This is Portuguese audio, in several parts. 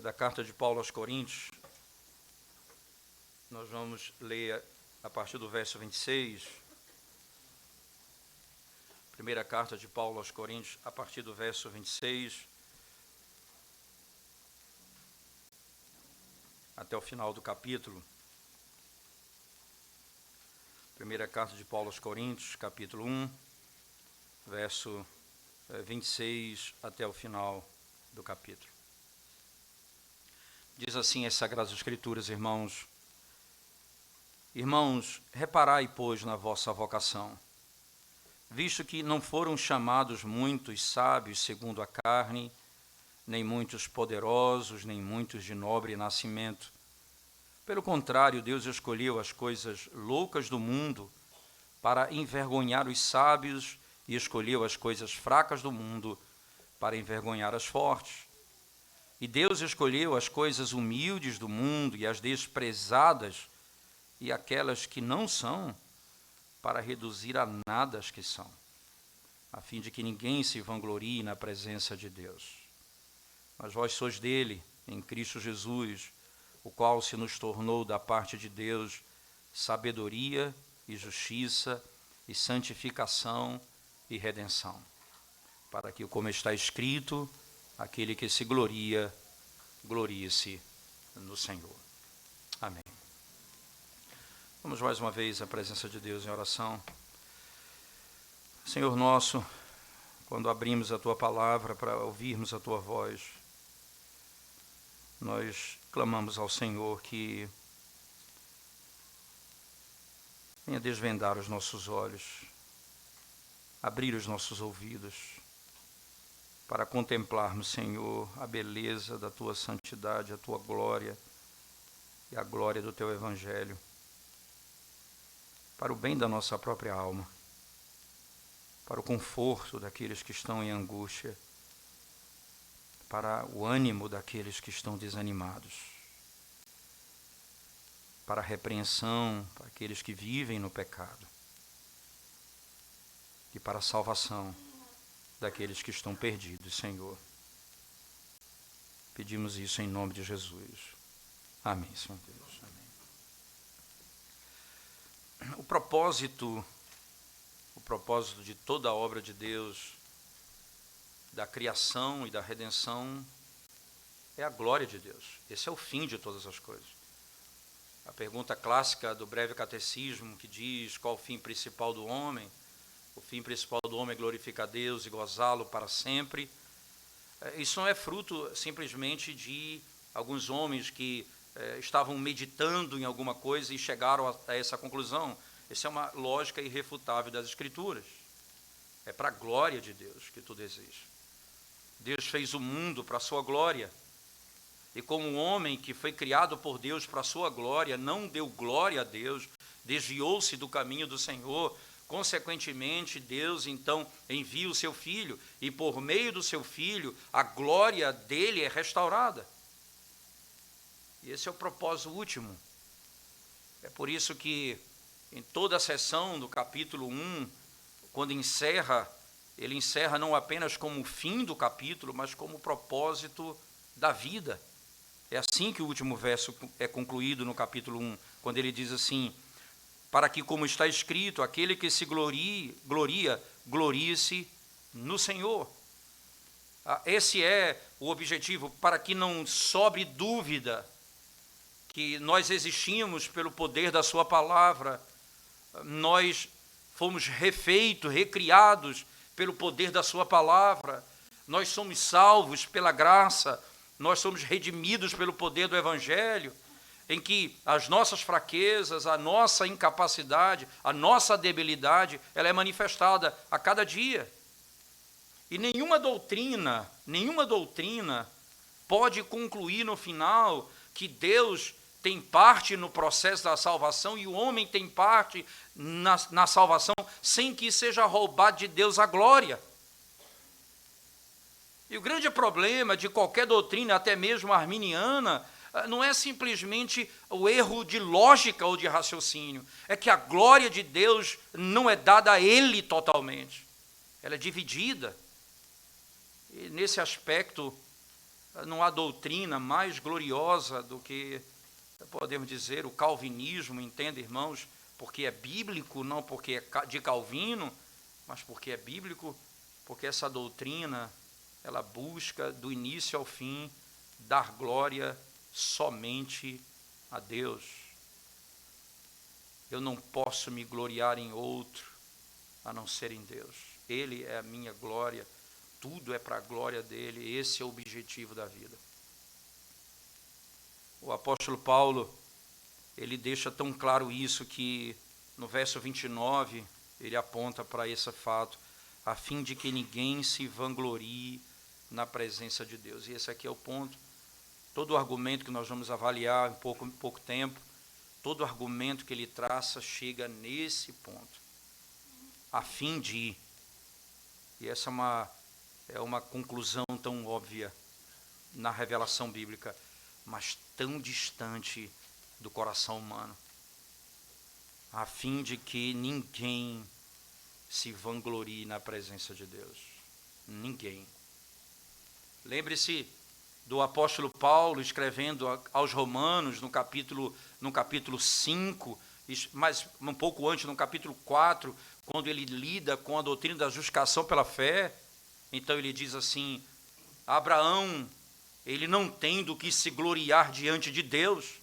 da carta de Paulo aos Coríntios. Nós vamos ler a partir do verso 26. Primeira carta de Paulo aos Coríntios, a partir do verso 26, até o final do capítulo. Primeira carta de Paulo aos Coríntios, capítulo 1, verso 26 até o final do capítulo. Diz assim as Sagradas Escrituras, irmãos: Irmãos, reparai, pois, na vossa vocação, visto que não foram chamados muitos sábios segundo a carne, nem muitos poderosos, nem muitos de nobre nascimento. Pelo contrário, Deus escolheu as coisas loucas do mundo para envergonhar os sábios, e escolheu as coisas fracas do mundo para envergonhar as fortes. E Deus escolheu as coisas humildes do mundo e as desprezadas e aquelas que não são, para reduzir a nada as que são, a fim de que ninguém se vanglorie na presença de Deus. Mas vós sois dele, em Cristo Jesus, o qual se nos tornou da parte de Deus sabedoria e justiça e santificação e redenção, para que, como está escrito, aquele que se gloria, glorie-se no Senhor. Amém. Vamos mais uma vez à presença de Deus em oração. Senhor nosso, quando abrimos a Tua palavra para ouvirmos a Tua voz, nós clamamos ao Senhor que venha desvendar os nossos olhos, abrir os nossos ouvidos, para contemplarmos, Senhor, a beleza da Tua santidade, a Tua glória e a glória do Teu Evangelho, para o bem da nossa própria alma, para o conforto daqueles que estão em angústia, para o ânimo daqueles que estão desanimados, para a repreensão para aqueles que vivem no pecado e para a salvação daqueles que estão perdidos, Senhor. Pedimos isso em nome de Jesus. Amém, Senhor Deus. Amém. O propósito de toda a obra de Deus, da criação e da redenção, é a glória de Deus. Esse é o fim de todas as coisas. A pergunta clássica do breve catecismo, que diz qual o fim principal do homem: o fim principal do homem é glorificar Deus e gozá-lo para sempre. Isso não é fruto simplesmente de alguns homens que estavam meditando em alguma coisa e chegaram a essa conclusão. Essa é uma lógica irrefutável das Escrituras. É para a glória de Deus que tu desejas. Deus fez o mundo para a sua glória. E como um homem que foi criado por Deus para a sua glória, não deu glória a Deus, desviou-se do caminho do Senhor, consequentemente, Deus então envia o seu Filho, e por meio do seu Filho, a glória dele é restaurada. E esse é o propósito último. É por isso que, em toda a sessão do capítulo 1, quando ele encerra não apenas como o fim do capítulo, mas como o propósito da vida. É assim que o último verso é concluído no capítulo 1, quando ele diz assim: para que, como está escrito, aquele que se glorie-se no Senhor. Esse é o objetivo, para que não sobre dúvida que nós existimos pelo poder da sua palavra, nós fomos refeitos, recriados pelo poder da sua palavra, nós somos salvos pela graça, nós somos redimidos pelo poder do Evangelho, em que as nossas fraquezas, a nossa incapacidade, a nossa debilidade, ela é manifestada a cada dia. E nenhuma doutrina pode concluir no final que Deus tem parte no processo da salvação e o homem tem parte na salvação, sem que seja roubado de Deus a glória. E o grande problema de qualquer doutrina, até mesmo arminiana, não é simplesmente o erro de lógica ou de raciocínio, é que a glória de Deus não é dada a Ele totalmente, ela é dividida. E nesse aspecto, Não há doutrina mais gloriosa do que, podemos dizer, o calvinismo, entende, irmãos? Porque é bíblico, não porque é de Calvino, mas porque é bíblico, porque essa doutrina, ela busca do início ao fim dar glória somente a Deus. Eu não posso me gloriar em outro, a não ser em Deus. Ele é a minha glória, tudo é para a glória dele, esse é o objetivo da vida. O apóstolo Paulo, ele deixa tão claro isso que no verso 29, ele aponta para esse fato, a fim de que ninguém se vanglorie na presença de Deus. E esse aqui é o ponto. Todo o argumento que nós vamos avaliar em pouco tempo, todo argumento que ele traça chega nesse ponto. A fim de, e essa é uma conclusão tão óbvia na revelação bíblica, mas tão distante do coração humano, a fim de que ninguém se vanglorie na presença de Deus. Ninguém. Lembre-se do apóstolo Paulo escrevendo aos Romanos no capítulo 5, mas um pouco antes, no capítulo 4, quando ele lida com a doutrina da justificação pela fé. Então ele diz assim, Abraão, ele não tem do que se gloriar diante de Deus.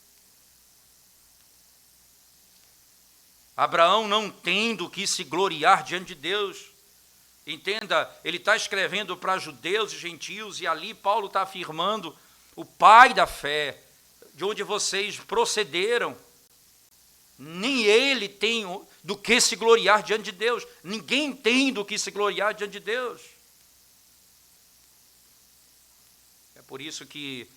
Abraão não tem do que se gloriar diante de Deus. Entenda, ele está escrevendo para judeus e gentios, e ali Paulo está afirmando o pai da fé, de onde vocês procederam. Nem ele tem do que se gloriar diante de Deus. Ninguém tem do que se gloriar diante de Deus. É por isso que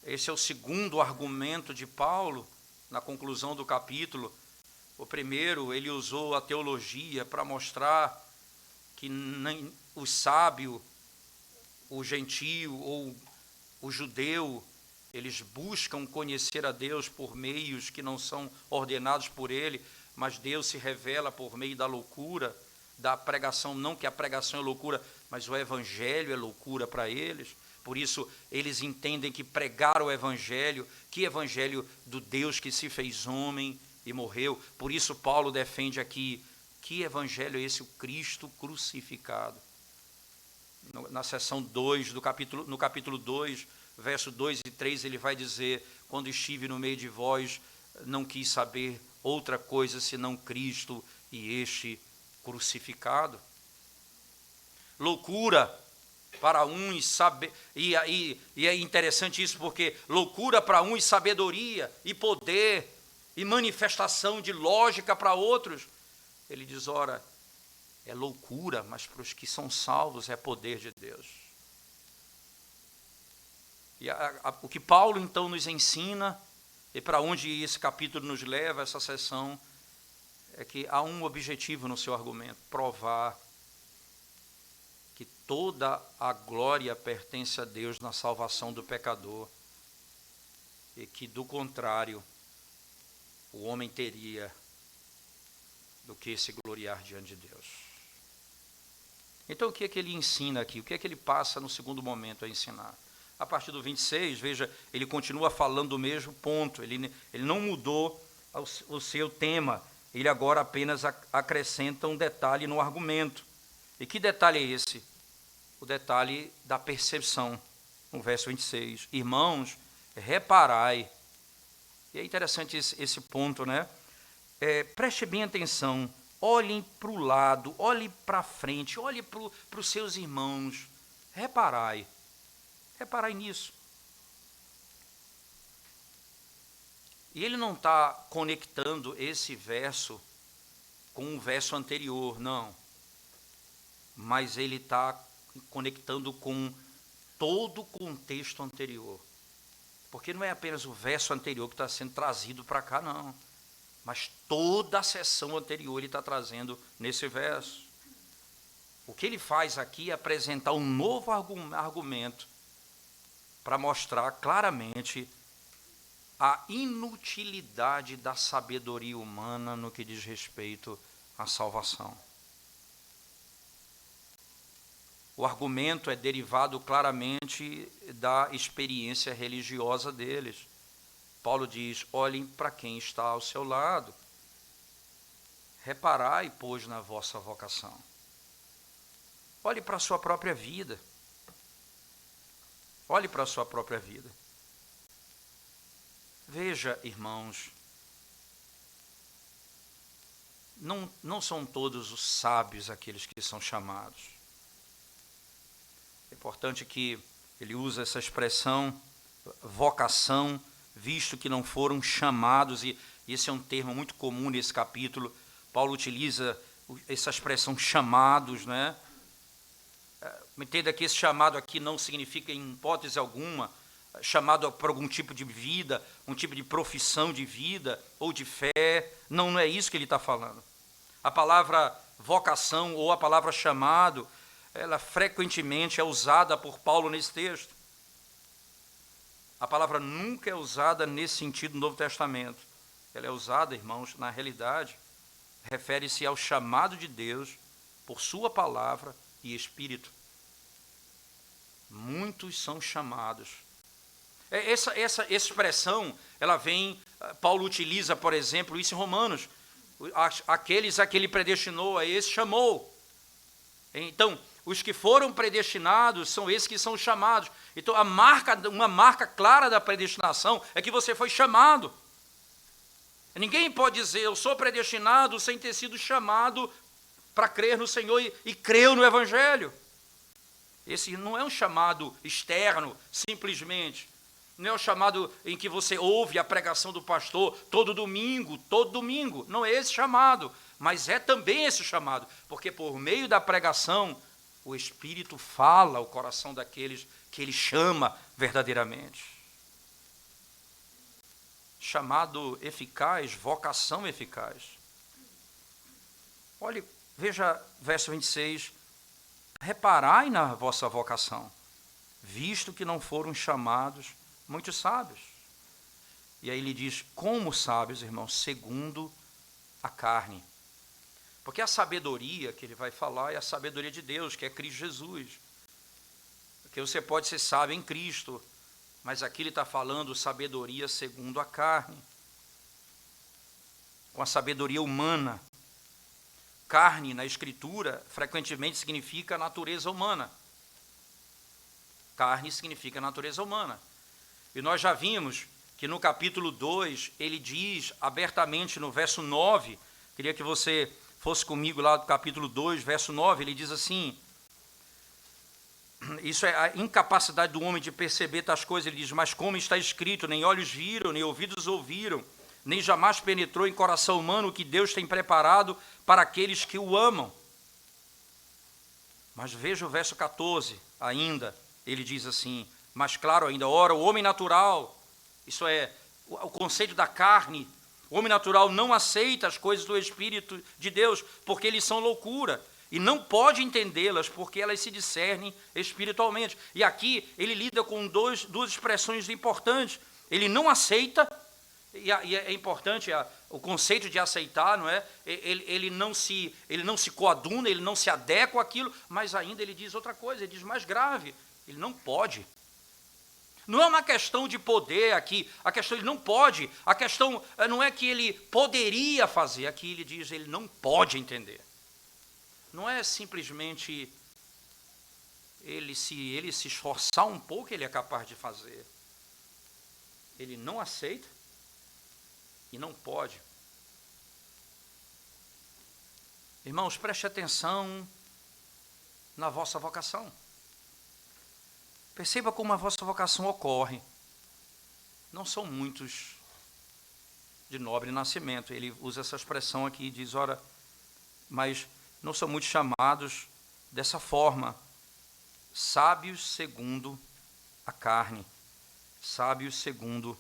esse é o segundo argumento de Paulo, na conclusão do capítulo. O primeiro, ele usou a teologia para mostrar que nem o sábio, o gentio ou o judeu, eles buscam conhecer a Deus por meios que não são ordenados por ele, mas Deus se revela por meio da loucura, da pregação, não que a pregação é loucura, mas o evangelho é loucura para eles. Por isso, eles entendem que pregar o evangelho, que evangelho do Deus que se fez homem e morreu. Por isso, Paulo defende aqui, que evangelho é esse, o Cristo crucificado? Na seção 2, no capítulo 2, verso 2 e 3, ele vai dizer, quando estive no meio de vós, não quis saber outra coisa senão Cristo e este crucificado. Loucura para uns, e é interessante isso, porque loucura para uns, sabedoria e poder e manifestação de lógica para outros. Ele diz, ora, é loucura, mas para os que são salvos é poder de Deus. E o que Paulo então nos ensina, e para onde esse capítulo nos leva, essa sessão, é que há um objetivo no seu argumento, provar que toda a glória pertence a Deus na salvação do pecador, e que, do contrário, o homem teria do que se gloriar diante de Deus. Então, o que é que ele ensina aqui? O que é que ele passa no segundo momento a ensinar? A partir do 26, veja, ele continua falando do mesmo ponto, ele não mudou o seu tema, ele agora apenas acrescenta um detalhe no argumento. E que detalhe é esse? O detalhe da percepção, no verso 26. Irmãos, reparai. E é interessante esse ponto, né? Preste bem atenção, olhem para o lado, olhem para frente, olhem para os seus irmãos, reparai nisso. E ele não está conectando esse verso com o verso anterior, não, mas ele está conectando com todo o contexto anterior, porque não é apenas o verso anterior que está sendo trazido para cá, não, mas toda a sessão anterior ele está trazendo nesse verso. O que ele faz aqui é apresentar um novo argumento para mostrar claramente a inutilidade da sabedoria humana no que diz respeito à salvação. o argumento é derivado claramente da experiência religiosa deles. Paulo diz: olhem para quem está ao seu lado. Reparai, pois, na vossa vocação. Olhe para a sua própria vida. Olhe para a sua própria vida. Veja, irmãos, não são todos os sábios aqueles que são chamados. É importante que ele use essa expressão, vocação, visto que não foram chamados, e esse é um termo muito comum nesse capítulo. Paulo utiliza essa expressão chamados, né? Entenda que esse chamado aqui não significa, em hipótese alguma, chamado para algum tipo de vida, um tipo de profissão de vida ou de fé. Não é isso que ele está falando. A palavra vocação ou a palavra chamado, ela frequentemente é usada por Paulo nesse texto. A palavra nunca é usada nesse sentido no Novo Testamento. Ela é usada, irmãos, na realidade, refere-se ao chamado de Deus por sua palavra e Espírito. Muitos são chamados. Essa expressão, ela vem, Paulo utiliza, por exemplo, isso em Romanos. Aqueles a que ele predestinou, a esse chamou. Então, os que foram predestinados são esses que são chamados. Então, uma marca clara da predestinação é que você foi chamado. Ninguém pode dizer, eu sou predestinado, sem ter sido chamado para crer no Senhor e creu no Evangelho. Esse não é um chamado externo, simplesmente. Não é um chamado em que você ouve a pregação do pastor todo domingo. Não é esse chamado, mas é também esse chamado, porque por meio da pregação, o Espírito fala ao coração daqueles que ele chama verdadeiramente. Chamado eficaz, vocação eficaz. Olhe, veja verso 26. Reparai na vossa vocação, visto que não foram chamados muitos sábios. E aí ele diz, como sábios, irmãos, segundo a carne. Porque a sabedoria que ele vai falar é a sabedoria de Deus, que é Cristo Jesus. Porque você pode ser sábio em Cristo, mas aqui ele está falando sabedoria segundo a carne. Com a sabedoria humana. Carne, na Escritura, frequentemente significa natureza humana. Carne significa natureza humana. E nós já vimos que no capítulo 2, ele diz abertamente no verso 9, queria que você fosse comigo lá do capítulo 2, verso 9, ele diz assim, isso é a incapacidade do homem de perceber tais coisas, ele diz, mas como está escrito, nem olhos viram, nem ouvidos ouviram, nem jamais penetrou em coração humano o que Deus tem preparado para aqueles que o amam. Mas veja o verso 14 ainda, ele diz assim, mais claro ainda, ora, o homem natural, isso é, o conceito da carne, o homem natural não aceita as coisas do Espírito de Deus, porque eles são loucura, e não pode entendê-las, porque elas se discernem espiritualmente. E aqui ele lida com duas expressões importantes, ele não aceita, e é importante o conceito de aceitar, não é? Ele não se coaduna, ele não se adequa àquilo, mas ainda ele diz outra coisa, ele diz mais grave, ele não pode. Não é uma questão de poder aqui, a questão ele não pode, a questão não é que ele poderia fazer, aqui ele diz ele não pode entender. Não é simplesmente ele se esforçar um pouco, ele é capaz de fazer. Ele não aceita e não pode. Irmãos, preste atenção na vossa vocação. Perceba como a vossa vocação ocorre. Não são muitos de nobre nascimento. Ele usa essa expressão aqui e diz, ora, mas não são muitos chamados dessa forma. Sábios segundo a carne. Sábios segundo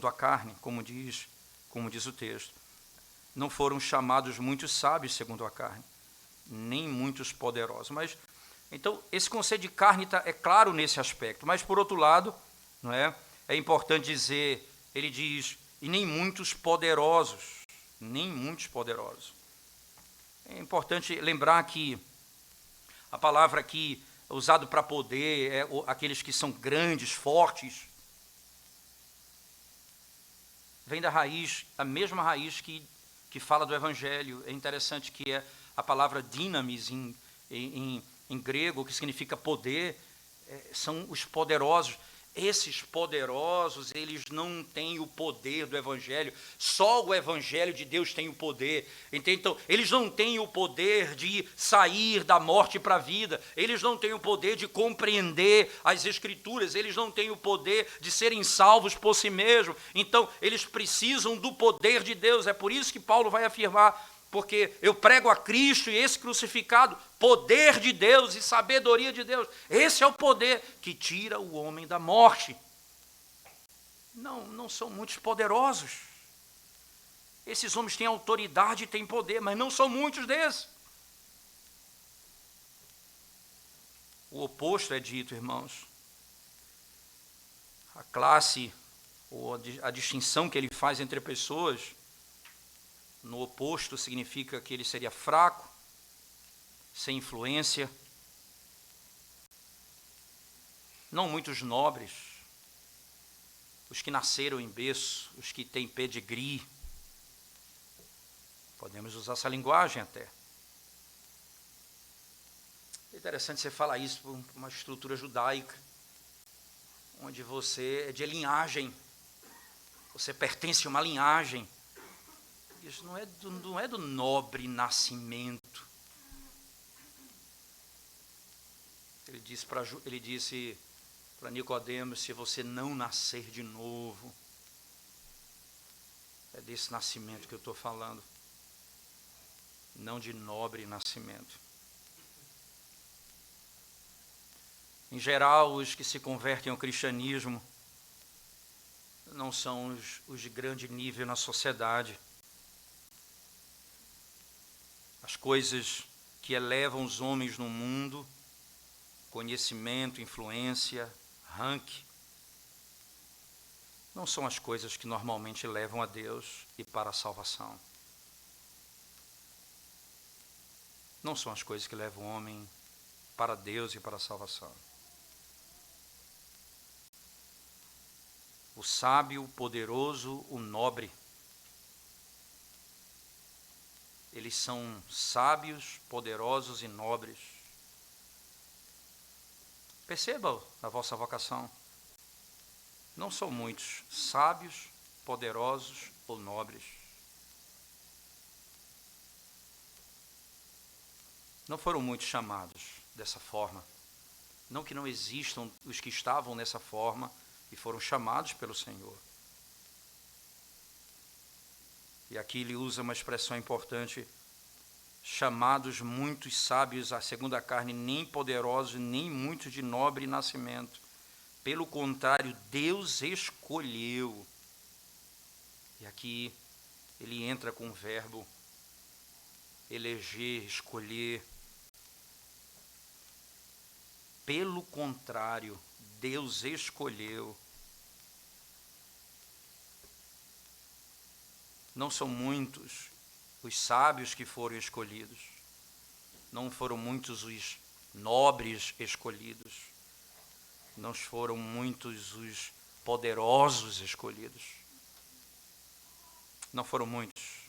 a carne, como diz o texto. Não foram chamados muitos sábios segundo a carne, nem muitos poderosos. Mas então, esse conceito de carne é claro nesse aspecto, mas, por outro lado, não é importante dizer, ele diz, e nem muitos poderosos, É importante lembrar que A palavra aqui usada para poder é aqueles que são grandes, fortes. Vem da raiz, a mesma raiz que fala do Evangelho. É interessante que é a palavra dynamis em grego, que significa poder, são os poderosos. Esses poderosos, eles não têm o poder do Evangelho, só o Evangelho de Deus tem o poder. Então, eles não têm o poder de sair da morte para a vida, eles não têm o poder de compreender as Escrituras, eles não têm o poder de serem salvos por si mesmos. Então, eles precisam do poder de Deus. É por isso que Paulo vai afirmar: porque eu prego a Cristo e esse crucificado, poder de Deus e sabedoria de Deus. Esse é o poder que tira o homem da morte. Não são muitos poderosos. Esses homens têm autoridade e têm poder, mas não são muitos desses. O oposto é dito, irmãos. A classe, ou a distinção que ele faz entre pessoas, no oposto significa que ele seria fraco, sem influência, não muitos nobres, os que nasceram em berço, os que têm pedigree. Podemos usar essa linguagem até. É interessante você falar isso por uma estrutura judaica, onde você é de linhagem, você pertence a uma linhagem. Isso não é do nobre nascimento. Ele disse para Nicodemos: se você não nascer de novo, é desse nascimento que eu estou falando, não de nobre nascimento. Em geral, os que se convertem ao cristianismo não são os de grande nível na sociedade. As coisas que elevam os homens no mundo, conhecimento, influência, ranking, não são as coisas que normalmente levam a Deus e para a salvação. Não são as coisas que levam o homem para Deus e para a salvação. O sábio, o poderoso, o nobre, eles são sábios, poderosos e nobres. Perceba a vossa vocação. Não são muitos sábios, poderosos ou nobres. Não foram muitos chamados dessa forma. Não que não existam os que estavam nessa forma e foram chamados pelo Senhor. E aqui ele usa uma expressão importante: chamados muitos sábios à segunda carne, nem poderosos, nem muitos de nobre nascimento. Pelo contrário, Deus escolheu. E aqui ele entra com o verbo eleger, escolher. Pelo contrário, Deus escolheu. Não são muitos os sábios que foram escolhidos. Não foram muitos os nobres escolhidos. Não foram muitos os poderosos escolhidos. Não foram muitos.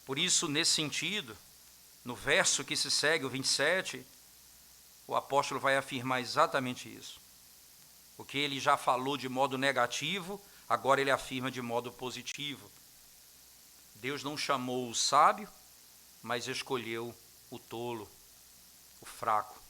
Por isso, nesse sentido, no verso que se segue, o 27, o apóstolo vai afirmar exatamente isso. O que ele já falou de modo negativo, agora ele afirma de modo positivo. Deus não chamou o sábio, mas escolheu o tolo, o fraco.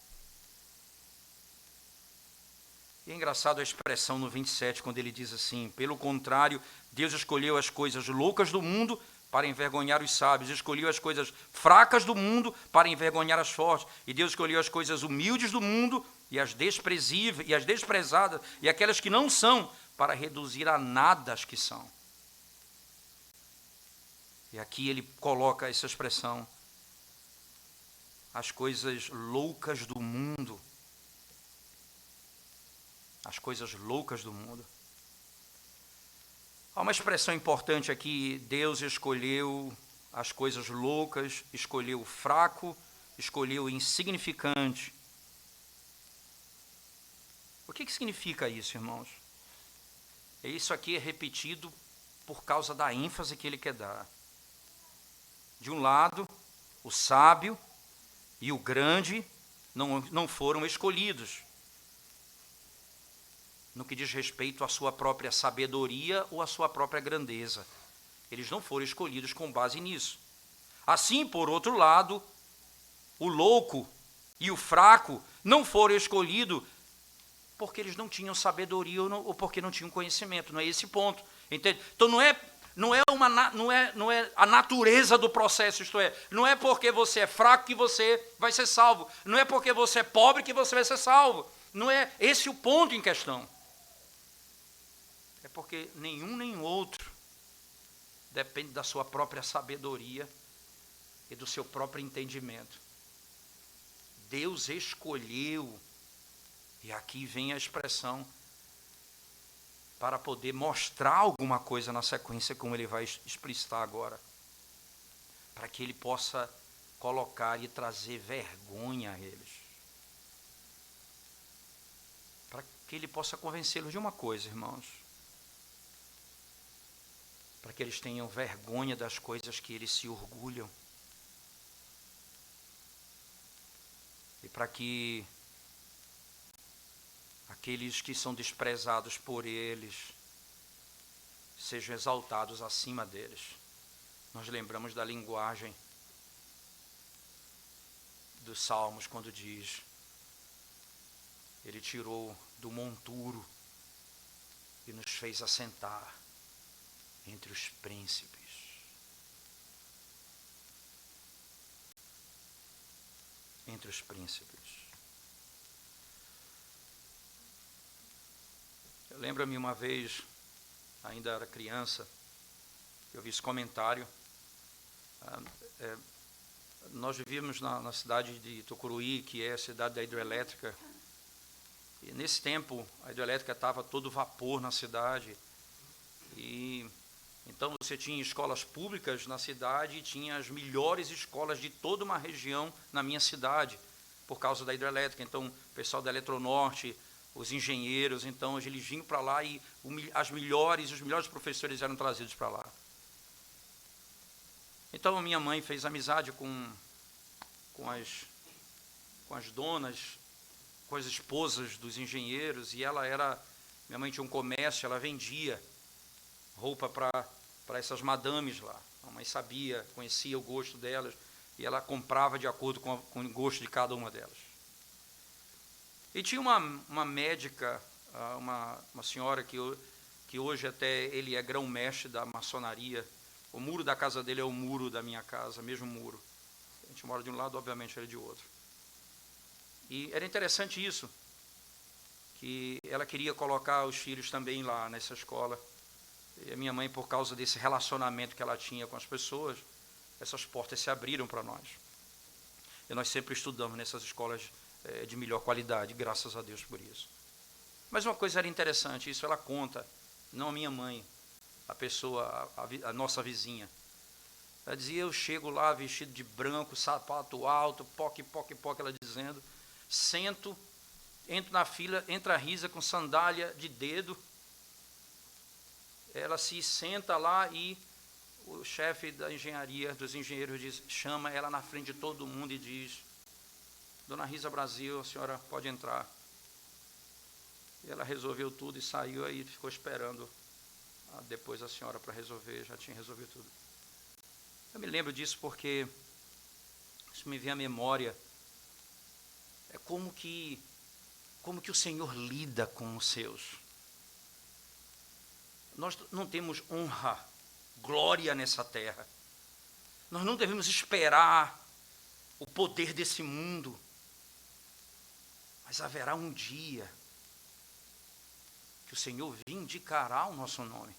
E é engraçado a expressão no 27, quando ele diz assim: pelo contrário, Deus escolheu as coisas loucas do mundo para envergonhar os sábios, escolheu as coisas fracas do mundo para envergonhar as fortes, e Deus escolheu as coisas humildes do mundo e as desprezíveis, e as desprezadas, e aquelas que não são, para reduzir a nada as que são. E aqui ele coloca essa expressão: as coisas loucas do mundo. As coisas loucas do mundo. Há uma expressão importante aqui: Deus escolheu as coisas loucas, escolheu o fraco escolheu o insignificante. O que significa isso, irmãos? Isso aqui é repetido por causa da ênfase que ele quer dar. De um lado, o sábio e o grande não foram escolhidos no que diz respeito à sua própria sabedoria ou à sua própria grandeza. Eles não foram escolhidos com base nisso. Assim, por outro lado, o louco e o fraco não foram escolhidos porque eles não tinham sabedoria ou porque não tinham conhecimento. Não é esse ponto. Entende? Então não é a natureza do processo, isto é, não é porque você é fraco que você vai ser salvo. Não é porque você é pobre que você vai ser salvo. Não é esse o ponto em questão. É porque nenhum nem outro depende da sua própria sabedoria e do seu próprio entendimento. Deus escolheu, e aqui vem a expressão, para poder mostrar alguma coisa na sequência, como ele vai explicitar agora, para que ele possa colocar e trazer vergonha a eles, para que ele possa convencê-los de uma coisa, irmãos, para que eles tenham vergonha das coisas que eles se orgulham, e para que aqueles que são desprezados por eles sejam exaltados acima deles. Nós lembramos da linguagem dos Salmos, quando diz: ele tirou do monturo e nos fez assentar entre os príncipes. Entre os príncipes. Eu lembro-me uma vez, ainda era criança, eu vi esse comentário. Nós vivíamos na cidade de Tucuruí, que é a cidade da hidrelétrica, e nesse tempo a hidrelétrica estava todo vapor na cidade, e então você tinha escolas públicas na cidade e tinha as melhores escolas de toda uma região na minha cidade, por causa da hidrelétrica. Então o pessoal da Eletronorte, os engenheiros, então eles vinham para lá e os melhores professores eram trazidos para lá. Então a minha mãe fez amizade com as donas, com as esposas dos engenheiros, e minha mãe tinha um comércio, ela vendia roupa para essas madames lá. A mãe sabia, conhecia o gosto delas, e ela comprava de acordo com o gosto de cada uma delas. E tinha uma médica, uma senhora que hoje até ele é grão-mestre da maçonaria. O muro da casa dele é o muro da minha casa, mesmo muro. A gente mora de um lado, obviamente, ele de outro. E era interessante isso, que ela queria colocar os filhos também lá nessa escola. E a minha mãe, por causa desse relacionamento que ela tinha com as pessoas, essas portas se abriram para nós. E nós sempre estudamos nessas escolas de melhor qualidade, graças a Deus por isso. Mas uma coisa era interessante, isso ela conta, não a minha mãe, a pessoa, a nossa vizinha. Ela dizia: eu chego lá vestido de branco, sapato alto, poque, ela dizendo, sento, entro na fila, entra a Risa com sandália de dedo, ela se senta lá e o chefe da engenharia, dos engenheiros, chama ela na frente de todo mundo e diz: Dona Risa Brasil, a senhora pode entrar. E ela resolveu tudo e saiu, aí ficou esperando depois a senhora para resolver, já tinha resolvido tudo. Eu me lembro disso porque isso me vem à memória. É como que o Senhor lida com os seus. Nós não temos honra, glória nessa terra. Nós não devemos esperar o poder desse mundo. Mas haverá um dia que o Senhor vindicará o nosso nome.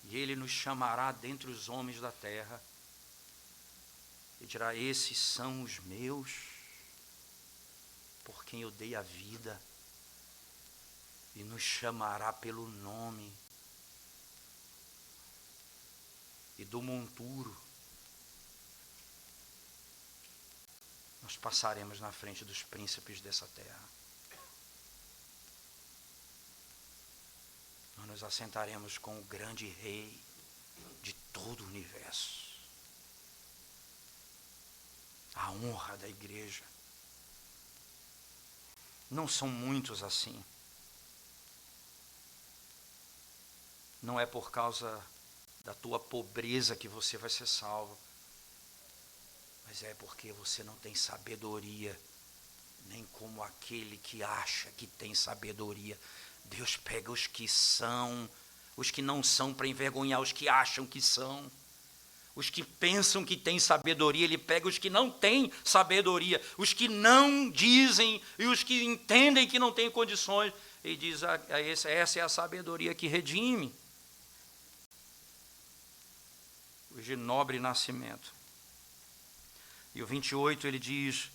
E Ele nos chamará dentre os homens da terra e dirá: esses são os meus, por quem eu dei a vida. E nos chamará pelo nome. E do monturo nós passaremos na frente dos príncipes dessa terra. Nós nos assentaremos com o grande rei de todo o universo. A honra da igreja. Não são muitos assim. Não é por causa da tua pobreza que você vai ser salvo, mas é porque você não tem sabedoria, nem como aquele que acha que tem sabedoria. Deus pega os que são, os que não são, para envergonhar os que acham que são. Os que pensam que têm sabedoria, Ele pega os que não têm sabedoria, os que não dizem e os que entendem que não têm condições, e diz: essa é a sabedoria que redime. Os de nobre nascimento. E o 28 ele diz: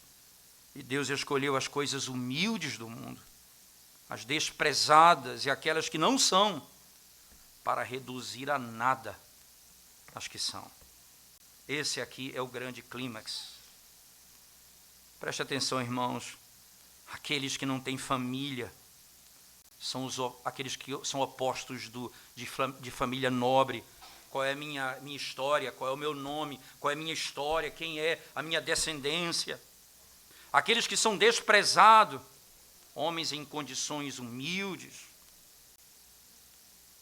e Deus escolheu as coisas humildes do mundo, as desprezadas e aquelas que não são, para reduzir a nada as que são. Esse aqui é o grande clímax. Preste atenção, irmãos. Aqueles que não têm família são aqueles que são opostos de família nobre. Qual é a minha história? Qual é o meu nome? Qual é a minha história? Quem é a minha descendência? Aqueles que são desprezados, homens em condições humildes,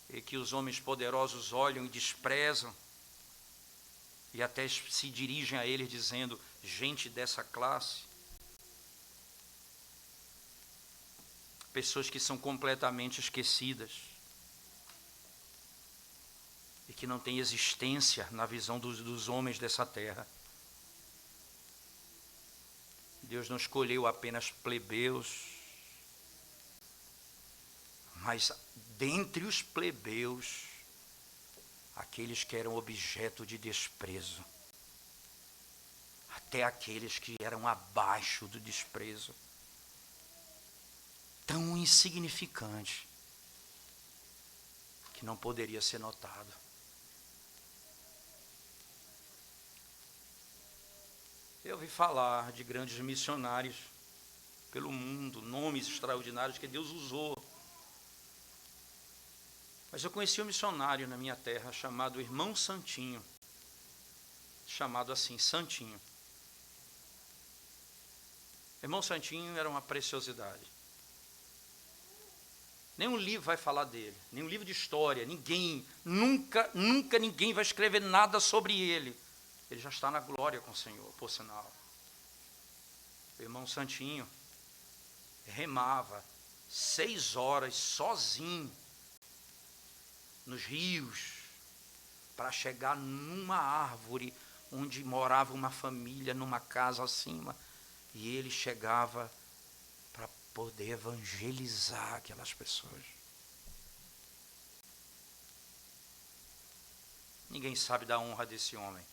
e que os homens poderosos olham e desprezam, e até se dirigem a eles dizendo: gente dessa classe. Pessoas que são completamente esquecidas e que não têm existência na visão dos homens dessa terra. Deus não escolheu apenas plebeus, mas dentre os plebeus, aqueles que eram objeto de desprezo, até aqueles que eram abaixo do desprezo, tão insignificante que não poderia ser notado. Eu ouvi falar de grandes missionários pelo mundo, nomes extraordinários que Deus usou. Mas eu conheci um missionário na minha terra chamado Irmão Santinho, chamado assim, Santinho. Irmão Santinho era uma preciosidade. Nenhum livro vai falar dele, nenhum livro de história, nunca ninguém vai escrever nada sobre ele. Ele já está na glória com o Senhor, por sinal. O irmão Santinho remava 6 horas sozinho nos rios para chegar numa árvore onde morava uma família, numa casa acima, e ele chegava para poder evangelizar aquelas pessoas. Ninguém sabe da honra desse homem.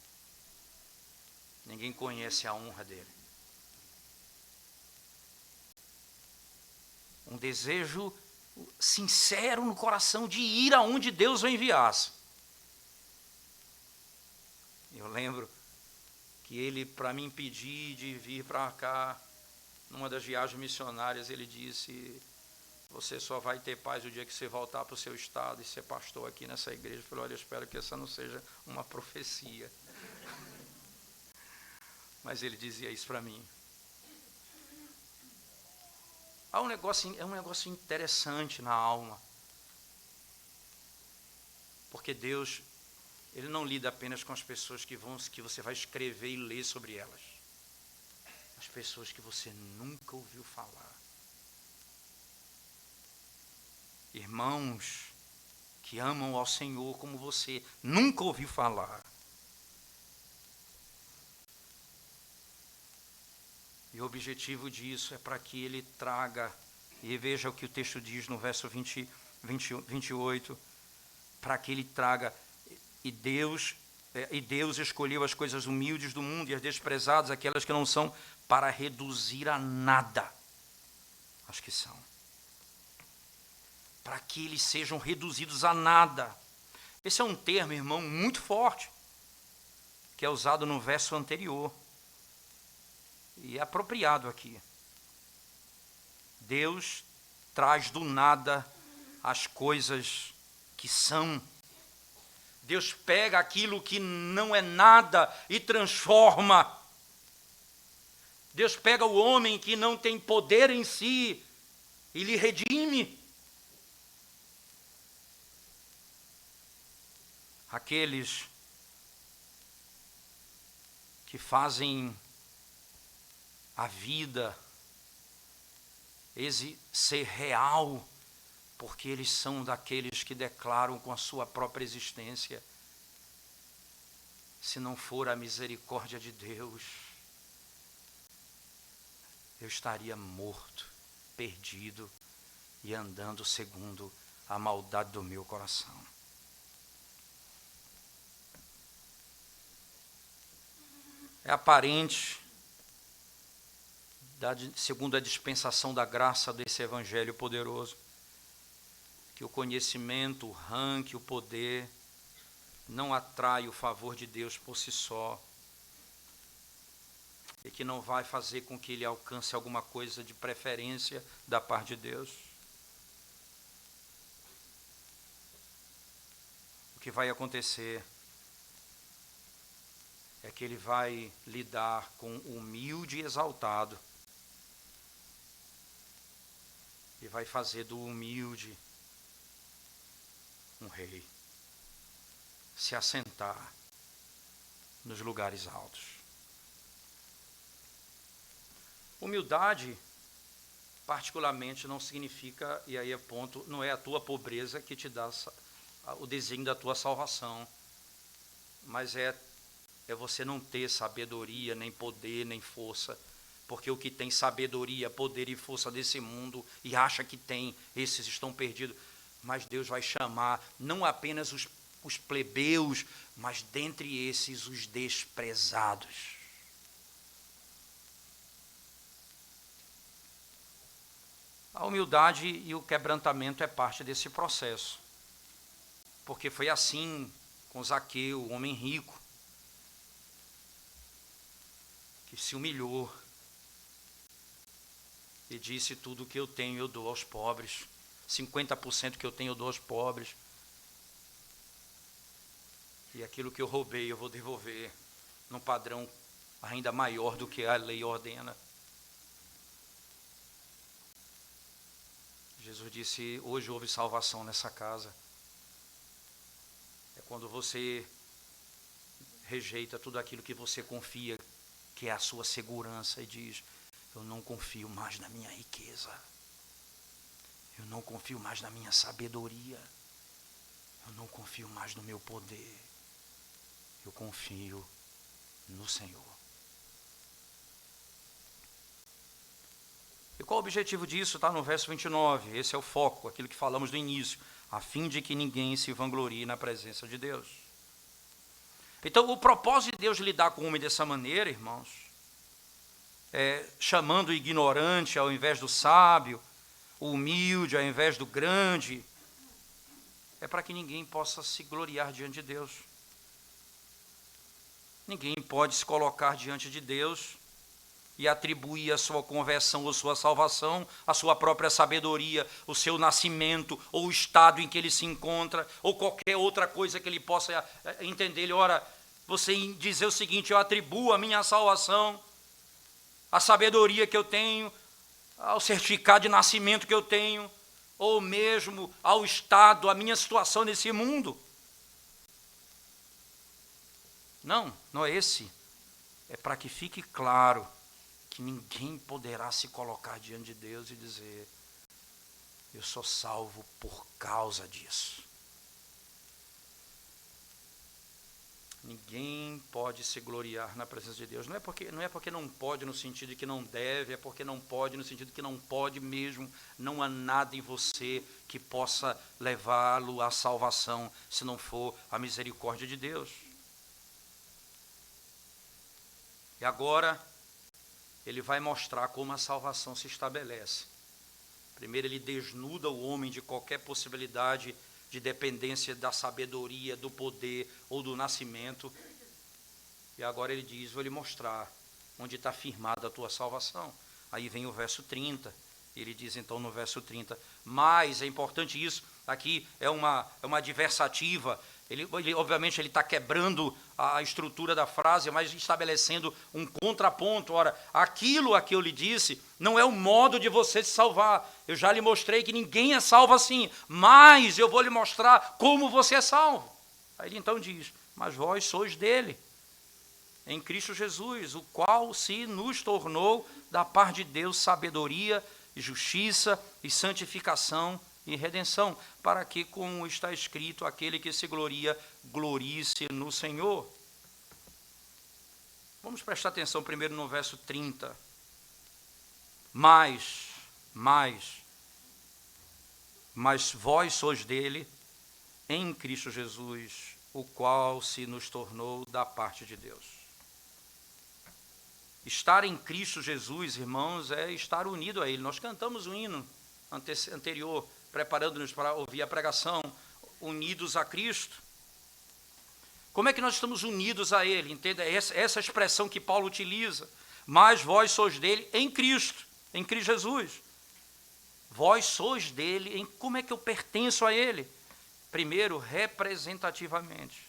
Ninguém conhece a honra dele. Um desejo sincero no coração de ir aonde Deus o enviasse. Eu lembro que ele, para me impedir de vir para cá, numa das viagens missionárias, ele disse: você só vai ter paz o dia que você voltar para o seu estado e ser pastor aqui nessa igreja. Eu falei: olha, eu espero que essa não seja uma profecia. Mas ele dizia isso para mim. É um negócio interessante na alma. Porque Deus, Ele não lida apenas com as pessoas que você vai escrever e ler sobre elas. As pessoas que você nunca ouviu falar. Irmãos que amam ao Senhor como você nunca ouviu falar. E o objetivo disso é para que ele traga, e veja o que o texto diz no verso 28, para que ele traga, e Deus escolheu as coisas humildes do mundo e as desprezadas, aquelas que não são, para reduzir a nada as que são. Para que eles sejam reduzidos a nada. Esse é um termo, irmão, muito forte, que é usado no verso anterior. E é apropriado aqui. Deus traz do nada as coisas que são. Deus pega aquilo que não é nada e transforma. Deus pega o homem que não tem poder em si e lhe redime. Aqueles que fazem a vida ser real, porque eles são daqueles que declaram com a sua própria existência: se não for a misericórdia de Deus, eu estaria morto, perdido e andando segundo a maldade do meu coração. É aparente, segundo a dispensação da graça desse evangelho poderoso, que o conhecimento, o ranking, o poder não atrai o favor de Deus por si só, e que não vai fazer com que ele alcance alguma coisa de preferência da parte de Deus. O que vai acontecer é que ele vai lidar com o humilde e exaltado, e vai fazer do humilde um rei, se assentar nos lugares altos. Humildade, particularmente, não significa, e aí é ponto, não é a tua pobreza que te dá o desenho da tua salvação, mas é você não ter sabedoria, nem poder, nem força, porque o que tem sabedoria, poder e força desse mundo e acha que tem, esses estão perdidos. Mas Deus vai chamar não apenas os plebeus, mas dentre esses os desprezados. A humildade e o quebrantamento é parte desse processo, porque foi assim com Zaqueu, o homem rico, que se humilhou e disse: tudo que eu tenho eu dou aos pobres, 50% que eu tenho eu dou aos pobres, e aquilo que eu roubei eu vou devolver num padrão ainda maior do que a lei ordena. Jesus disse: hoje houve salvação nessa casa. É quando você rejeita tudo aquilo que você confia, que é a sua segurança, e diz: eu não confio mais na minha riqueza, eu não confio mais na minha sabedoria, eu não confio mais no meu poder, eu confio no Senhor. E qual o objetivo disso? Está no verso 29, esse é o foco, aquilo que falamos no início, a fim de que ninguém se vanglorie na presença de Deus. Então, o propósito de Deus lidar com o homem dessa maneira, irmãos, chamando o ignorante ao invés do sábio, o humilde ao invés do grande, é para que ninguém possa se gloriar diante de Deus. Ninguém pode se colocar diante de Deus e atribuir a sua conversão ou sua salvação, a sua própria sabedoria, o seu nascimento, ou o estado em que ele se encontra, ou qualquer outra coisa que ele possa entender. Ora, você dizer o seguinte: eu atribuo a minha salvação, a sabedoria que eu tenho, ao certificado de nascimento que eu tenho, ou mesmo ao estado, à minha situação nesse mundo. Não, não é esse. É para que fique claro que ninguém poderá se colocar diante de Deus e dizer: eu sou salvo por causa disso. Ninguém pode se gloriar na presença de Deus. Não é porque não pode no sentido de que não deve, é porque não pode no sentido de que não pode mesmo. Não há nada em você que possa levá-lo à salvação, se não for a misericórdia de Deus. E agora ele vai mostrar como a salvação se estabelece. Primeiro, ele desnuda o homem de qualquer possibilidade de dependência da sabedoria, do poder ou do nascimento. E agora ele diz: vou lhe mostrar onde está firmada a tua salvação. Aí vem o verso 30, ele diz então no verso 30, mas, é importante isso, aqui é uma adversativa, obviamente ele está quebrando a estrutura da frase, mas estabelecendo um contraponto. Ora, aquilo a que eu lhe disse não é o modo de você se salvar. Eu já lhe mostrei que ninguém é salvo assim, mas eu vou lhe mostrar como você é salvo. Aí ele então diz, mas vós sois dele, em Cristo Jesus, o qual se nos tornou da parte de Deus sabedoria e justiça e santificação e redenção, para que, como está escrito, aquele que se gloria, glorie-se no Senhor. Vamos prestar atenção primeiro no verso 30. Mas vós sois dele, em Cristo Jesus, o qual se nos tornou da parte de Deus. Estar em Cristo Jesus, irmãos, é estar unido a Ele. Nós cantamos um hino anterior, preparando-nos para ouvir a pregação, unidos a Cristo. Como é que nós estamos unidos a Ele? Entenda, essa expressão que Paulo utiliza. Mas vós sois dele em Cristo Jesus. Vós sois dele, como é que eu pertenço a Ele? Primeiro, representativamente.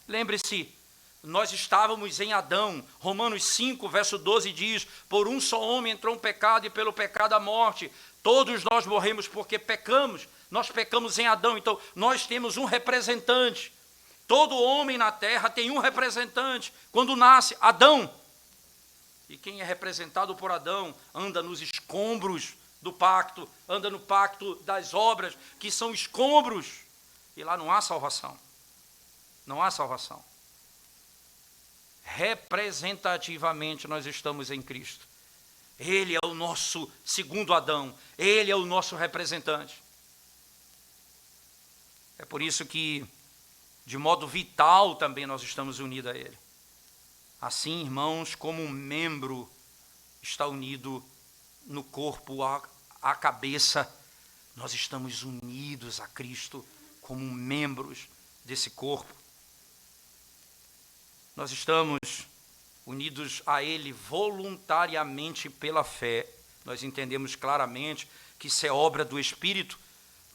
Lembre-se, nós estávamos em Adão. Romanos 5, verso 12 diz, por um só homem entrou um pecado e pelo pecado a morte. Todos nós morremos porque pecamos. Nós pecamos em Adão, então nós temos um representante. Todo homem na terra tem um representante. Quando nasce, Adão. E quem é representado por Adão anda nos escombros do pacto, anda no pacto das obras, que são escombros. E lá não há salvação. Não há salvação. Representativamente nós estamos em Cristo. Ele é o nosso segundo Adão. Ele é o nosso representante. É por isso que, de modo vital, também nós estamos unidos a Ele. Assim, irmãos, como um membro está unido no corpo à cabeça, nós estamos unidos a Cristo como membros desse corpo. Nós estamos unidos a Ele voluntariamente pela fé. Nós entendemos claramente que isso é obra do Espírito,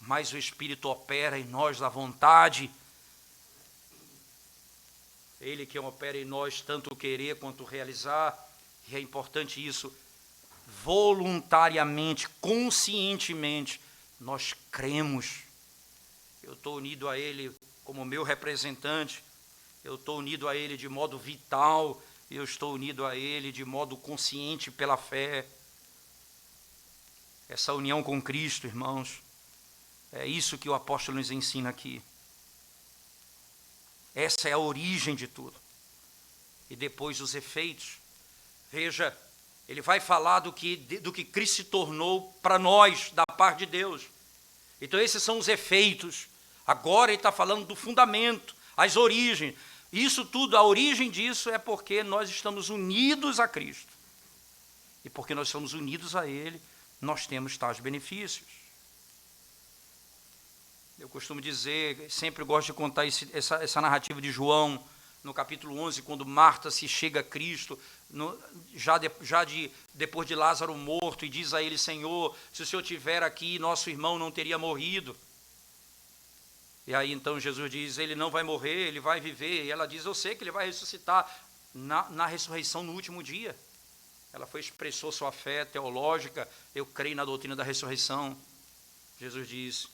mas o Espírito opera em nós da vontade. Ele que opera em nós tanto querer quanto realizar, e é importante isso, voluntariamente, conscientemente, nós cremos. Eu estou unido a Ele como meu representante, eu estou unido a Ele de modo vital, eu estou unido a Ele de modo consciente pela fé. Essa união com Cristo, irmãos, é isso que o apóstolo nos ensina aqui. Essa é a origem de tudo. E depois os efeitos. Veja, ele vai falar do que Cristo se tornou para nós, da parte de Deus. Então esses são os efeitos. Agora ele está falando do fundamento, as origens. Isso tudo, a origem disso é porque nós estamos unidos a Cristo. E porque nós somos unidos a Ele, nós temos tais benefícios. Eu costumo dizer, sempre gosto de contar essa narrativa de João, no capítulo 11, quando Marta se chega a Cristo, depois de Lázaro morto, e diz a ele, Senhor, se o Senhor estiver aqui, nosso irmão não teria morrido. E aí então Jesus diz, ele não vai morrer, ele vai viver. E ela diz, eu sei que ele vai ressuscitar na ressurreição no último dia. Ela expressou sua fé teológica, eu creio na doutrina da ressurreição. Jesus diz,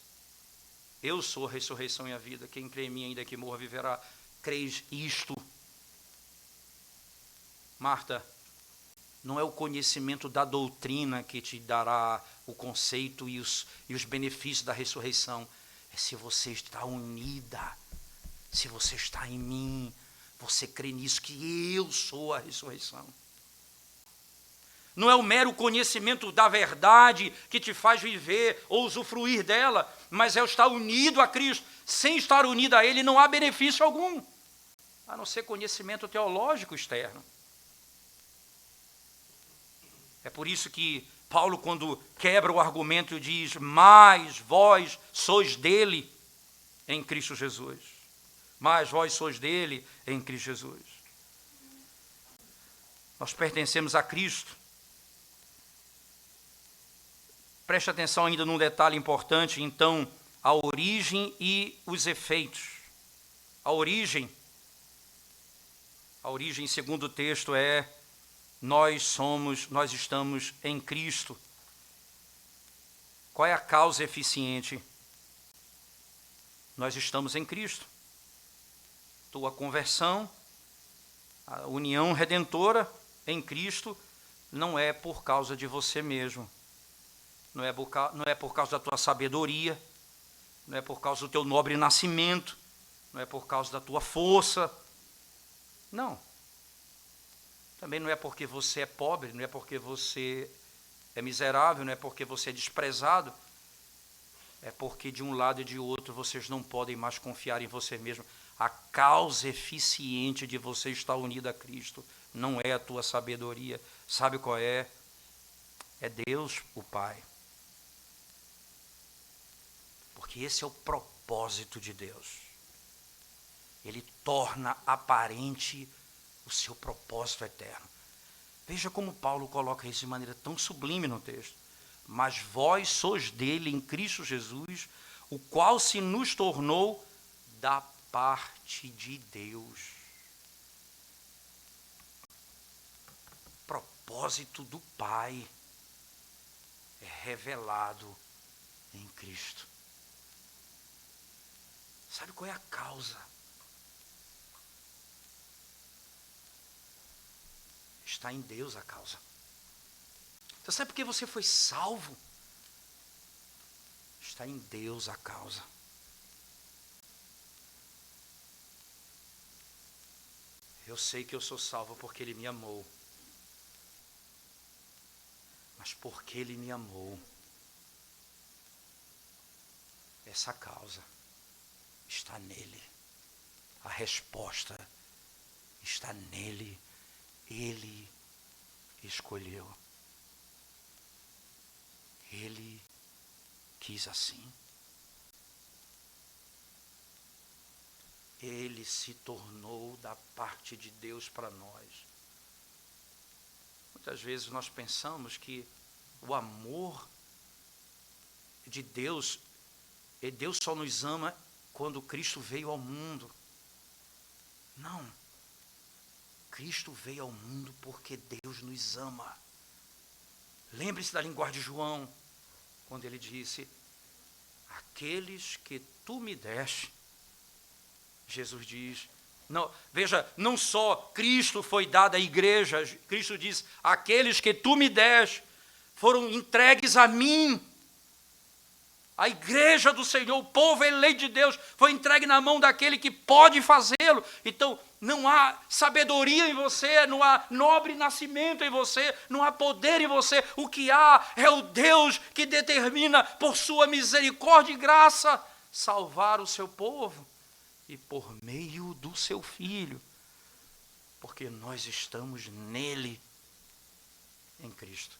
eu sou a ressurreição e a vida, quem crê em mim ainda que morra viverá. Creis isto? Marta, não é o conhecimento da doutrina que te dará o conceito e os benefícios da ressurreição. É se você está unida, se você está em mim, você crê nisso, que eu sou a ressurreição. Não é o mero conhecimento da verdade que te faz viver ou usufruir dela, mas é o estar unido a Cristo. Sem estar unido a Ele não há benefício algum, a não ser conhecimento teológico externo. É por isso que Paulo, quando quebra o argumento, diz, mas vós sois dele em Cristo Jesus. Mas vós sois dele em Cristo Jesus. Nós pertencemos a Cristo. Preste atenção ainda num detalhe importante, então, a origem e os efeitos. A origem, segundo o texto, é nós estamos em Cristo. Qual é a causa eficiente? Nós estamos em Cristo. Tua conversão, a união redentora em Cristo, não é por causa de você mesmo. Não é por causa da tua sabedoria, não é por causa do teu nobre nascimento, não é por causa da tua força. Não. Também não é porque você é pobre, não é porque você é miserável, não é porque você é desprezado. É porque de um lado e de outro vocês não podem mais confiar em você mesmo. A causa eficiente de você estar unido a Cristo não é a tua sabedoria. Sabe qual é? É Deus, o Pai. Porque esse é o propósito de Deus. Ele torna aparente o seu propósito eterno. Veja como Paulo coloca isso de maneira tão sublime no texto. Mas vós sois dele em Cristo Jesus, o qual se nos tornou da parte de Deus. Propósito do Pai é revelado em Cristo. Sabe qual é a causa? Está em Deus a causa. Você sabe por que você foi salvo? Está em Deus a causa. Eu sei que eu sou salvo porque Ele me amou. Mas porque Ele me amou, essa causa está nele. A resposta está nele. Ele escolheu. Ele quis assim. Ele se tornou da parte de Deus para nós. Muitas vezes nós pensamos que o amor de Deus, Deus só nos ama quando Cristo veio ao mundo. Não. Cristo veio ao mundo porque Deus nos ama. Lembre-se da linguagem de João, quando ele disse: aqueles que tu me deste. Jesus diz, não, veja, não só Cristo foi dado à igreja, Cristo diz, aqueles que tu me deste foram entregues a mim. A igreja do Senhor, o povo eleito de Deus, foi entregue na mão daquele que pode fazê-lo. Então, não há sabedoria em você, não há nobre nascimento em você, não há poder em você. O que há é o Deus que determina, por sua misericórdia e graça, salvar o seu povo. E por meio do seu Filho, porque nós estamos nele, em Cristo.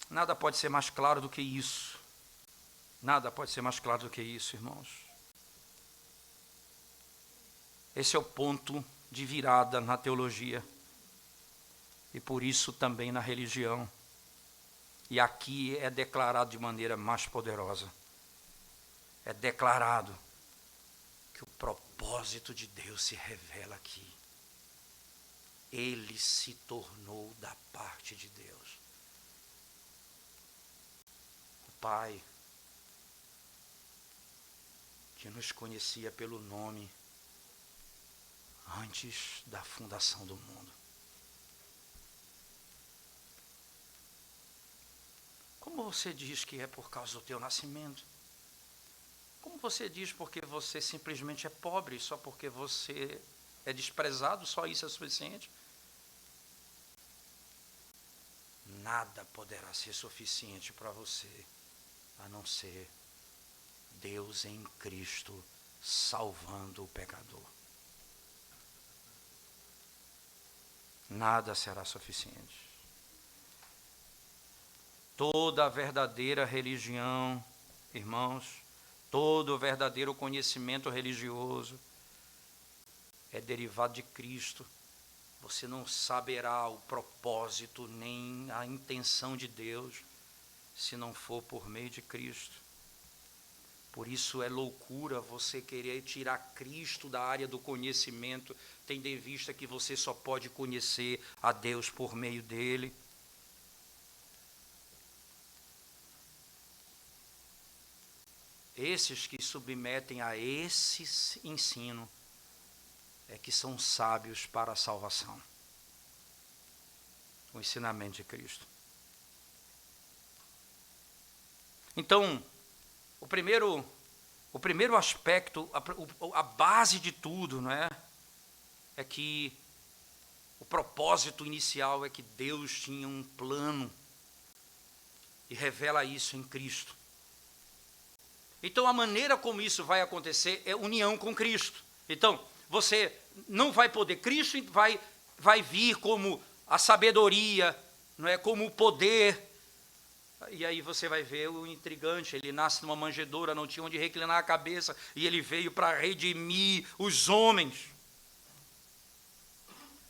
Nada pode ser mais claro do que isso. Nada pode ser mais claro do que isso, irmãos. Esse é o ponto de virada na teologia. E por isso também na religião. E aqui é declarado de maneira mais poderosa. É declarado que o propósito de Deus se revela aqui. Ele se tornou da parte de Deus. O Pai, que nos conhecia pelo nome antes da fundação do mundo. Como você diz que é por causa do teu nascimento? Como você diz porque você simplesmente é pobre, só porque você é desprezado, só isso é suficiente? Nada poderá ser suficiente para você, a não ser Deus em Cristo salvando o pecador. Nada será suficiente. Toda a verdadeira religião, irmãos, todo o verdadeiro conhecimento religioso é derivado de Cristo, você não saberá o propósito nem a intenção de Deus se não for por meio de Cristo. Por isso é loucura você querer tirar Cristo da área do conhecimento, tendo em vista que você só pode conhecer a Deus por meio dele. Esses que submetem a esse ensino é que são sábios para a salvação. O ensinamento de Cristo. Então, o primeiro aspecto, a base de tudo, não é? É que o propósito inicial é que Deus tinha um plano e revela isso em Cristo. Então, a maneira como isso vai acontecer é união com Cristo. Então, você não vai poder, Cristo vai vir como a sabedoria, não é? Como o poder. E aí você vai ver o intrigante, ele nasce numa manjedoura, não tinha onde reclinar a cabeça, e ele veio para redimir os homens.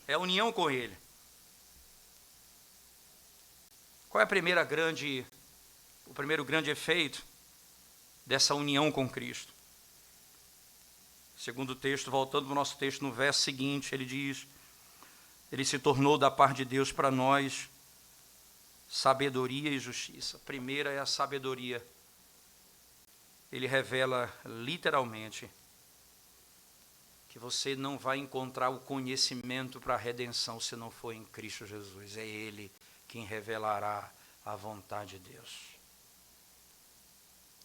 É a união com ele. Qual é o primeiro grande efeito dessa união com Cristo? Segundo o texto, voltando para o nosso texto, no verso seguinte, ele diz: ele se tornou da parte de Deus para nós sabedoria e justiça. A primeira é a sabedoria. Ele revela literalmente que você não vai encontrar o conhecimento para a redenção se não for em Cristo Jesus. É Ele quem revelará a vontade de Deus.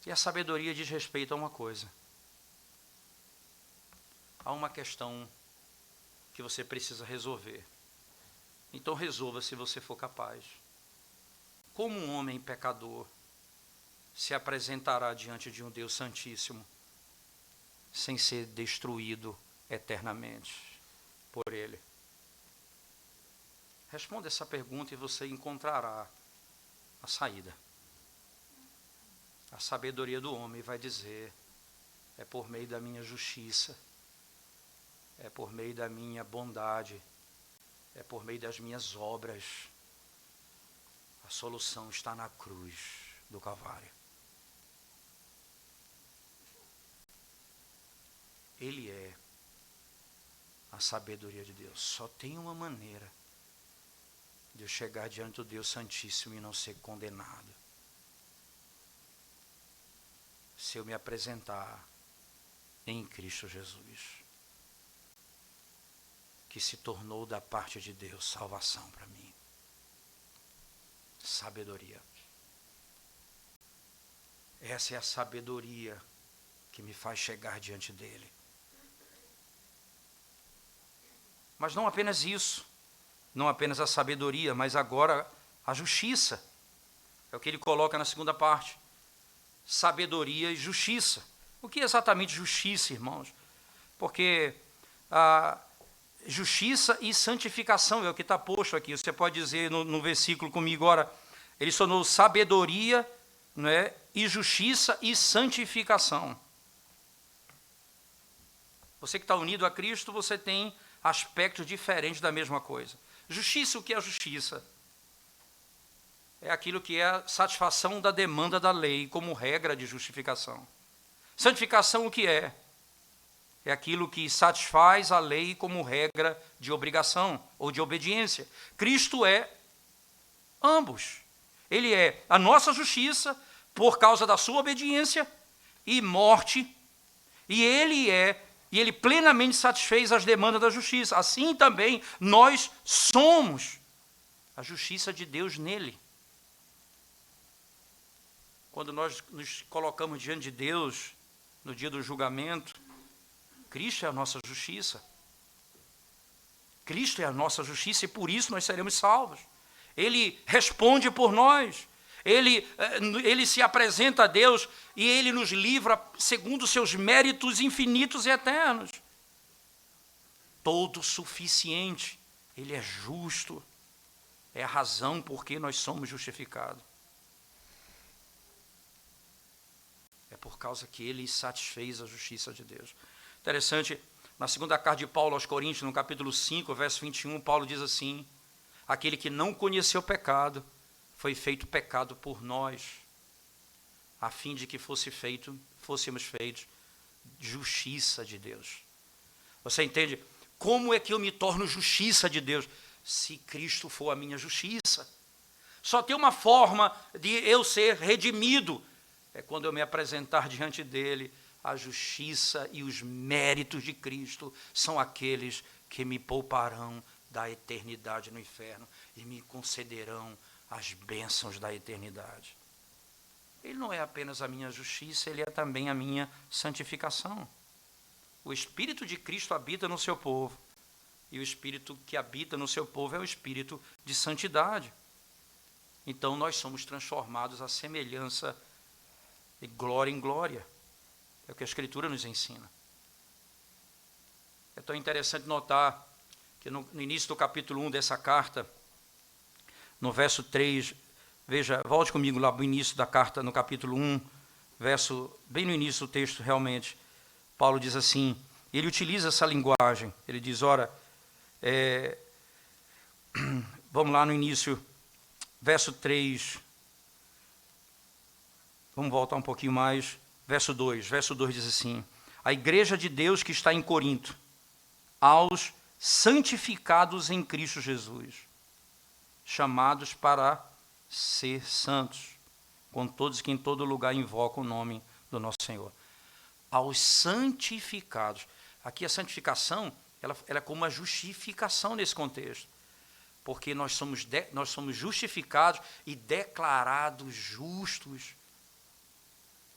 E a sabedoria diz respeito a uma coisa. Há uma questão que você precisa resolver. Então resolva se você for capaz. Como um homem pecador se apresentará diante de um Deus Santíssimo sem ser destruído eternamente por Ele? Responda essa pergunta e você encontrará a saída. A sabedoria do homem vai dizer: é por meio da minha justiça, é por meio da minha bondade, é por meio das minhas obras. A solução está na cruz do Calvário. Ele é a sabedoria de Deus. Só tem uma maneira de eu chegar diante do Deus Santíssimo e não ser condenado: se eu me apresentar em Cristo Jesus, que se tornou da parte de Deus salvação para mim. Sabedoria. Essa é a sabedoria que me faz chegar diante dele. Mas não apenas isso, não apenas a sabedoria, mas agora a justiça. É o que ele coloca na segunda parte. Sabedoria e justiça. O que é exatamente justiça, irmãos? Porque a justiça e santificação é o que está posto aqui. Você pode dizer no versículo comigo agora: ele tornou sabedoria, não é, e justiça e santificação. Você que está unido a Cristo, você tem aspectos diferentes da mesma coisa. Justiça, o que é a justiça? É aquilo que é a satisfação da demanda da lei como regra de justificação. Santificação, o que é? É aquilo que satisfaz a lei como regra de obrigação ou de obediência. Cristo é ambos. Ele é a nossa justiça por causa da sua obediência e morte, e ele plenamente satisfez as demandas da justiça. Assim também nós somos a justiça de Deus nele. Quando nós nos colocamos diante de Deus no dia do julgamento, Cristo é a nossa justiça. Cristo é a nossa justiça e por isso nós seremos salvos. Ele responde por nós. Ele se apresenta a Deus e Ele nos livra segundo os seus méritos infinitos e eternos. Todo suficiente. Ele é justo. É a razão por que nós somos justificados. É por causa que Ele satisfez a justiça de Deus. Interessante, Na segunda carta de Paulo aos Coríntios, no capítulo 5, verso 21, Paulo diz assim: aquele que não conheceu pecado, foi feito pecado por nós, a fim de que fôssemos feitos justiça de Deus. Você entende? Como é que eu me torno justiça de Deus? Se Cristo for a minha justiça. Só tem uma forma de eu ser redimido, é quando eu me apresentar diante dele. A justiça e os méritos de Cristo são aqueles que me pouparão da eternidade no inferno e me concederão as bênçãos da eternidade. Ele não é apenas a minha justiça, ele é também a minha santificação. O Espírito de Cristo habita no seu povo, e o Espírito que habita no seu povo é o Espírito de santidade. Então nós somos transformados à semelhança de glória em glória. É o que a Escritura nos ensina. É tão interessante notar que no início do capítulo 1 dessa carta, no verso 3, veja, volte comigo lá no início da carta, no capítulo 1, bem no início do texto realmente, Paulo diz assim, ele utiliza essa linguagem, ele diz, ora, vamos lá no início, verso 3, vamos voltar um pouquinho mais, verso 2 diz assim, a igreja de Deus que está em Corinto, aos santificados em Cristo Jesus, chamados para ser santos, com todos que em todo lugar invocam o nome do nosso Senhor. Aos santificados. Aqui a santificação, ela é como uma justificação nesse contexto, porque nós somos justificados e declarados justos.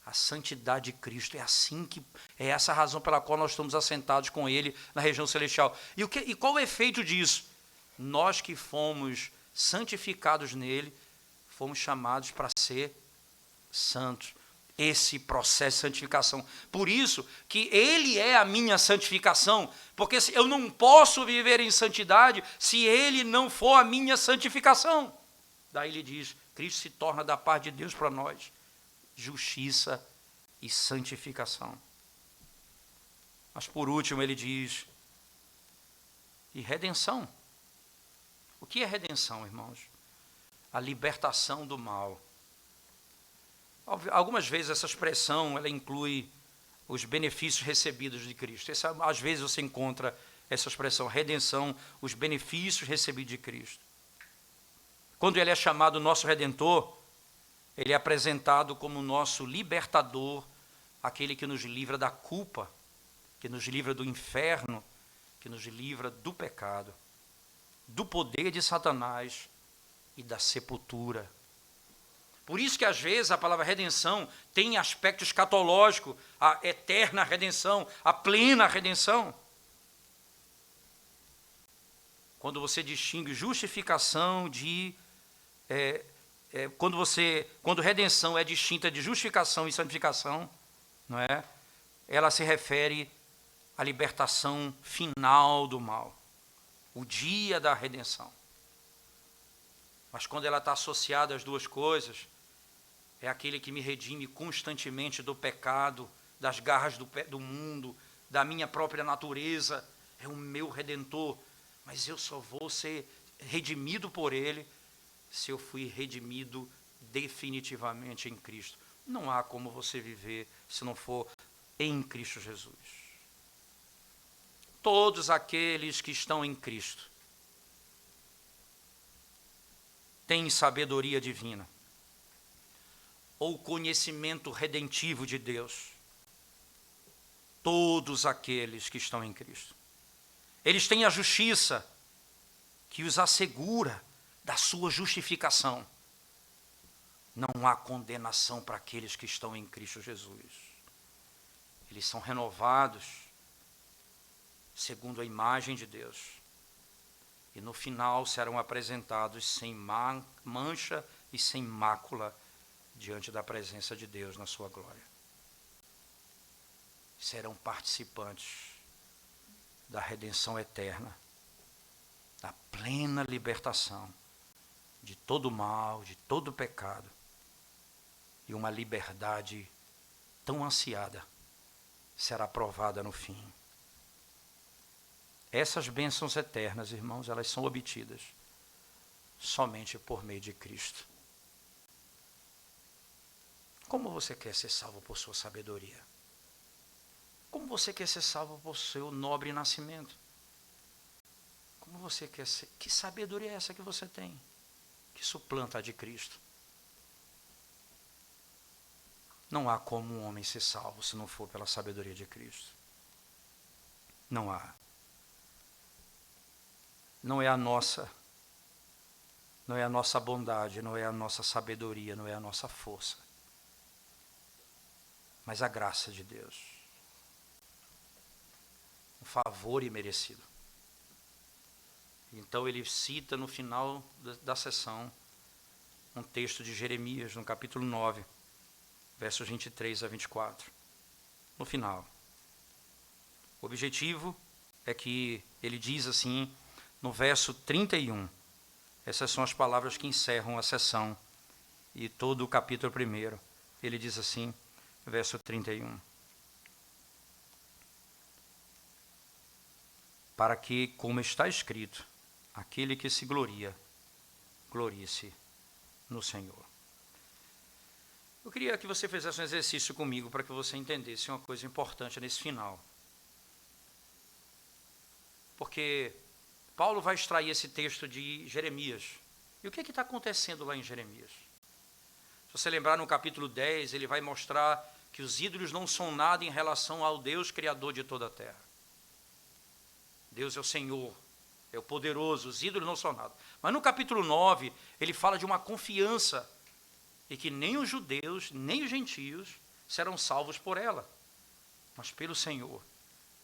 A santidade de Cristo é essa a razão pela qual nós estamos assentados com Ele na região celestial. E qual o efeito disso? Nós que fomos santificados nele, fomos chamados para ser santos. Esse processo de santificação. Por isso que Ele é a minha santificação, porque eu não posso viver em santidade se Ele não for a minha santificação. Daí ele diz, Cristo se torna da parte de Deus para nós justiça e santificação. Mas por último ele diz, e redenção. O que é redenção, irmãos? A libertação do mal. Algumas vezes essa expressão ela inclui os benefícios recebidos de Cristo. Às vezes você encontra essa expressão, redenção, os benefícios recebidos de Cristo. Quando ele é chamado nosso Redentor, ele é apresentado como nosso libertador, aquele que nos livra da culpa, que nos livra do inferno, que nos livra do pecado, do poder de Satanás e da sepultura. Por isso que às vezes a palavra redenção tem aspecto escatológico, a eterna redenção, a plena redenção. Quando você distingue justificação de... Quando redenção é distinta de justificação e santificação, não é? Ela se refere à libertação final do mal, o dia da redenção. Mas quando ela está associada às duas coisas, é aquele que me redime constantemente do pecado, das garras do mundo, da minha própria natureza, é o meu Redentor, mas eu só vou ser redimido por Ele se eu fui redimido definitivamente em Cristo. Não há como você viver se não for em Cristo Jesus. Todos aqueles que estão em Cristo têm sabedoria divina, ou conhecimento redentivo de Deus. Todos aqueles que estão em Cristo. Eles têm a justiça que os assegura da sua justificação. Não há condenação para aqueles que estão em Cristo Jesus. Eles são renovados segundo a imagem de Deus. E no final serão apresentados sem mancha e sem mácula diante da presença de Deus na sua glória. Serão participantes da redenção eterna, da plena libertação de todo mal, de todo pecado, e uma liberdade tão ansiada será provada no fim. Essas bênçãos eternas, irmãos, elas são obtidas somente por meio de Cristo. Como você quer ser salvo por sua sabedoria? Como você quer ser salvo por seu nobre nascimento? Como você quer ser? Que sabedoria é essa que você tem? Que suplanta a de Cristo? Não há como um homem ser salvo se não for pela sabedoria de Cristo. Não há. Não é a nossa bondade, não é a nossa sabedoria, não é a nossa força, mas a graça de Deus. Um favor imerecido. Então ele cita no final da sessão um texto de Jeremias, no capítulo 9, versos 23 a 24. No final. O objetivo é que ele diz assim, no verso 31, essas são as palavras que encerram a sessão e todo o capítulo 1. Ele diz assim, verso 31. Para que, como está escrito, aquele que se gloria, glorie-se no Senhor. Eu queria que você fizesse um exercício comigo para que você entendesse uma coisa importante nesse final. Porque Paulo vai extrair esse texto de Jeremias. E o que está acontecendo lá em Jeremias? Se você lembrar, no capítulo 10, ele vai mostrar que os ídolos não são nada em relação ao Deus Criador de toda a terra. Deus é o Senhor, é o poderoso, os ídolos não são nada. Mas no capítulo 9, ele fala de uma confiança e que nem os judeus, nem os gentios serão salvos por ela, mas pelo Senhor.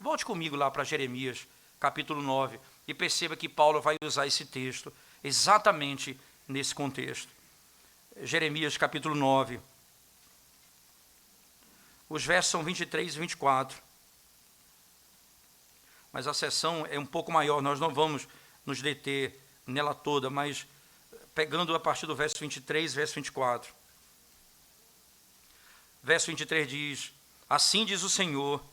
Volte comigo lá para Jeremias, capítulo 9, e perceba que Paulo vai usar esse texto exatamente nesse contexto. Jeremias, capítulo 9. Os versos são 23 e 24. Mas a sessão é um pouco maior, nós não vamos nos deter nela toda, mas pegando a partir do verso 23, verso 24. Verso 23 diz: assim diz o Senhor,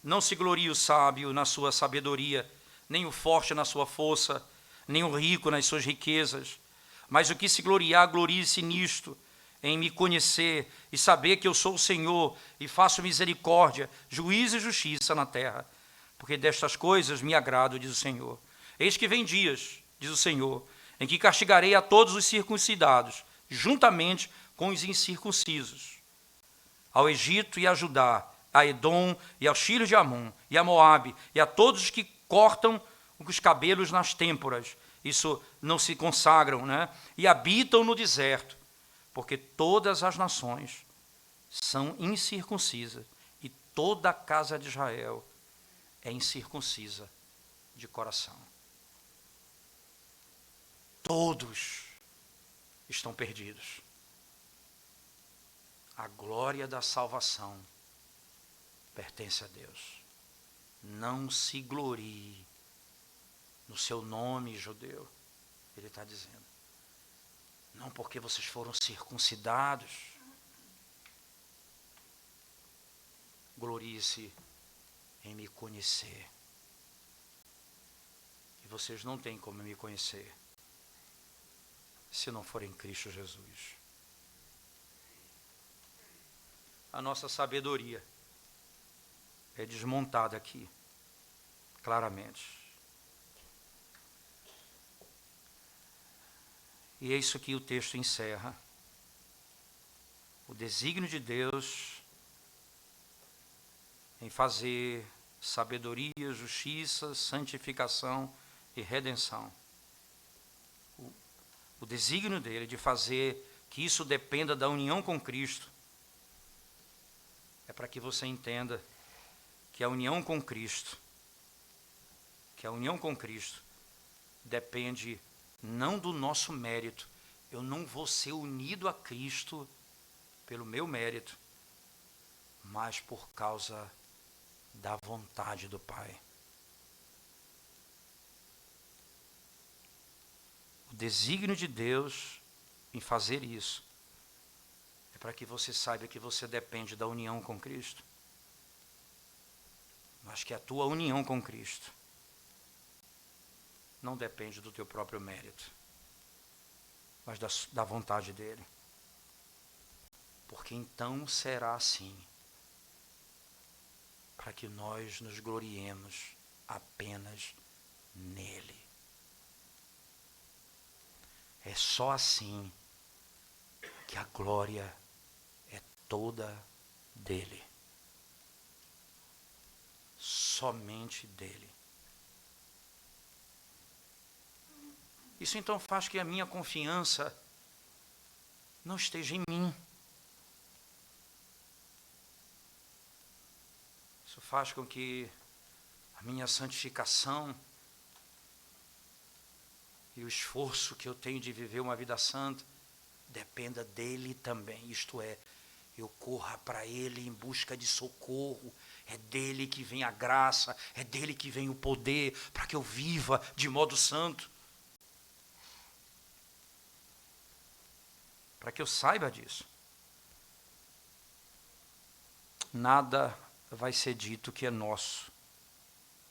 não se glorie o sábio na sua sabedoria, nem o forte na sua força, nem o rico nas suas riquezas, mas o que se gloriar, glorie-se nisto, em me conhecer e saber que eu sou o Senhor e faço misericórdia, juízo e justiça na terra, porque destas coisas me agrado, diz o Senhor. Eis que vem dias, diz o Senhor, em que castigarei a todos os circuncidados, juntamente com os incircuncisos, ao Egito e a Judá, a Edom e aos filhos de Amon, e a Moabe, e a todos os que cortam os cabelos nas têmporas, isso não se consagram, né? E habitam no deserto, porque todas as nações são incircuncisas, e toda a casa de Israel é incircuncisa de coração. Todos estão perdidos. A glória da salvação pertence a Deus. Não se glorie no seu nome judeu, ele está dizendo. Não porque vocês foram circuncidados. Glorie-se em me conhecer. E vocês não têm como me conhecer se não for em Cristo Jesus. A nossa sabedoria é desmontada aqui, claramente. E é isso que o texto encerra. O desígnio de Deus em fazer sabedoria, justiça, santificação e redenção. O desígnio dele de fazer que isso dependa da união com Cristo é para que você entenda que a união com Cristo, depende não do nosso mérito. Eu não vou ser unido a Cristo pelo meu mérito, mas por causa da vontade do Pai. O desígnio de Deus em fazer isso é para que você saiba que você depende da união com Cristo, mas que a tua união com Cristo não depende do teu próprio mérito, mas da vontade dele. Porque então será assim, para que nós nos gloriemos apenas nele. É só assim que a glória é toda dele. Somente dele. Isso então faz que a minha confiança não esteja em mim. Isso faz com que a minha santificação e o esforço que eu tenho de viver uma vida santa dependa dele também. Isto é, eu corra para ele em busca de socorro. É dele que vem a graça, é dele que vem o poder para que eu viva de modo santo. Para que eu saiba disso. Nada vai ser dito que é nosso,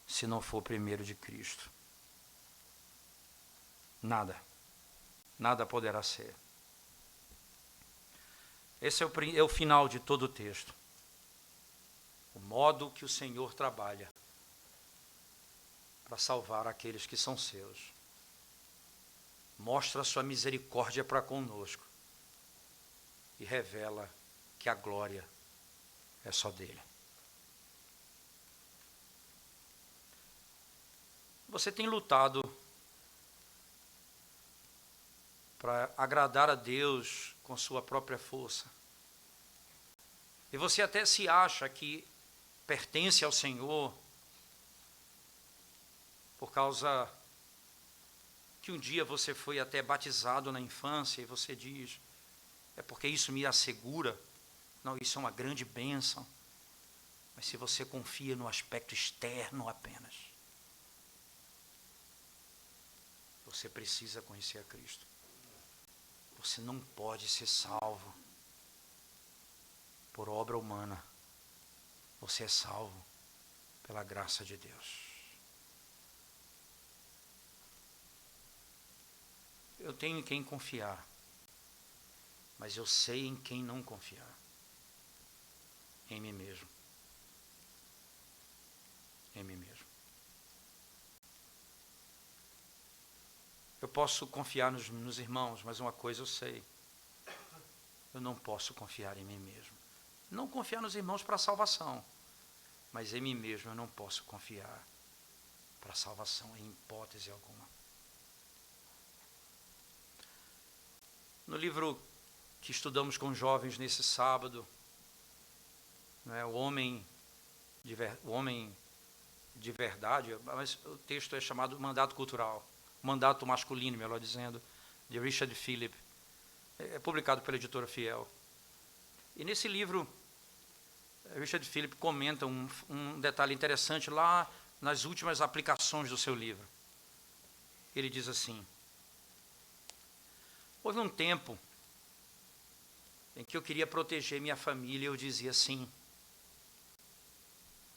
se não for primeiro de Cristo. Nada. Nada poderá ser. Esse é o final de todo o texto. O modo que o Senhor trabalha para salvar aqueles que são seus. Mostra a sua misericórdia para conosco e revela que a glória é só dele. Você tem lutado para agradar a Deus com sua própria força. E você até se acha que pertence ao Senhor por causa que um dia você foi até batizado na infância e você diz, é porque isso me assegura. Não, isso é uma grande bênção. Mas se você confia no aspecto externo apenas, você precisa conhecer a Cristo. Você não pode ser salvo por obra humana. Você é salvo pela graça de Deus. Eu tenho em quem confiar, mas eu sei em quem não confiar. Em mim mesmo. Em mim mesmo. Eu posso confiar nos irmãos, mas uma coisa eu sei. Eu não posso confiar em mim mesmo. Não confiar nos irmãos para a salvação, mas em mim mesmo eu não posso confiar para a salvação em hipótese alguma. No livro que estudamos com jovens nesse sábado, o homem de verdade, mas o texto é chamado Mandato Cultural, Mandato Masculino, melhor dizendo, de Richard Philip, é publicado pela editora Fiel. E nesse livro, Richard Philip comenta um detalhe interessante lá nas últimas aplicações do seu livro. Ele diz assim: houve um tempo em que eu queria proteger minha família e eu dizia assim.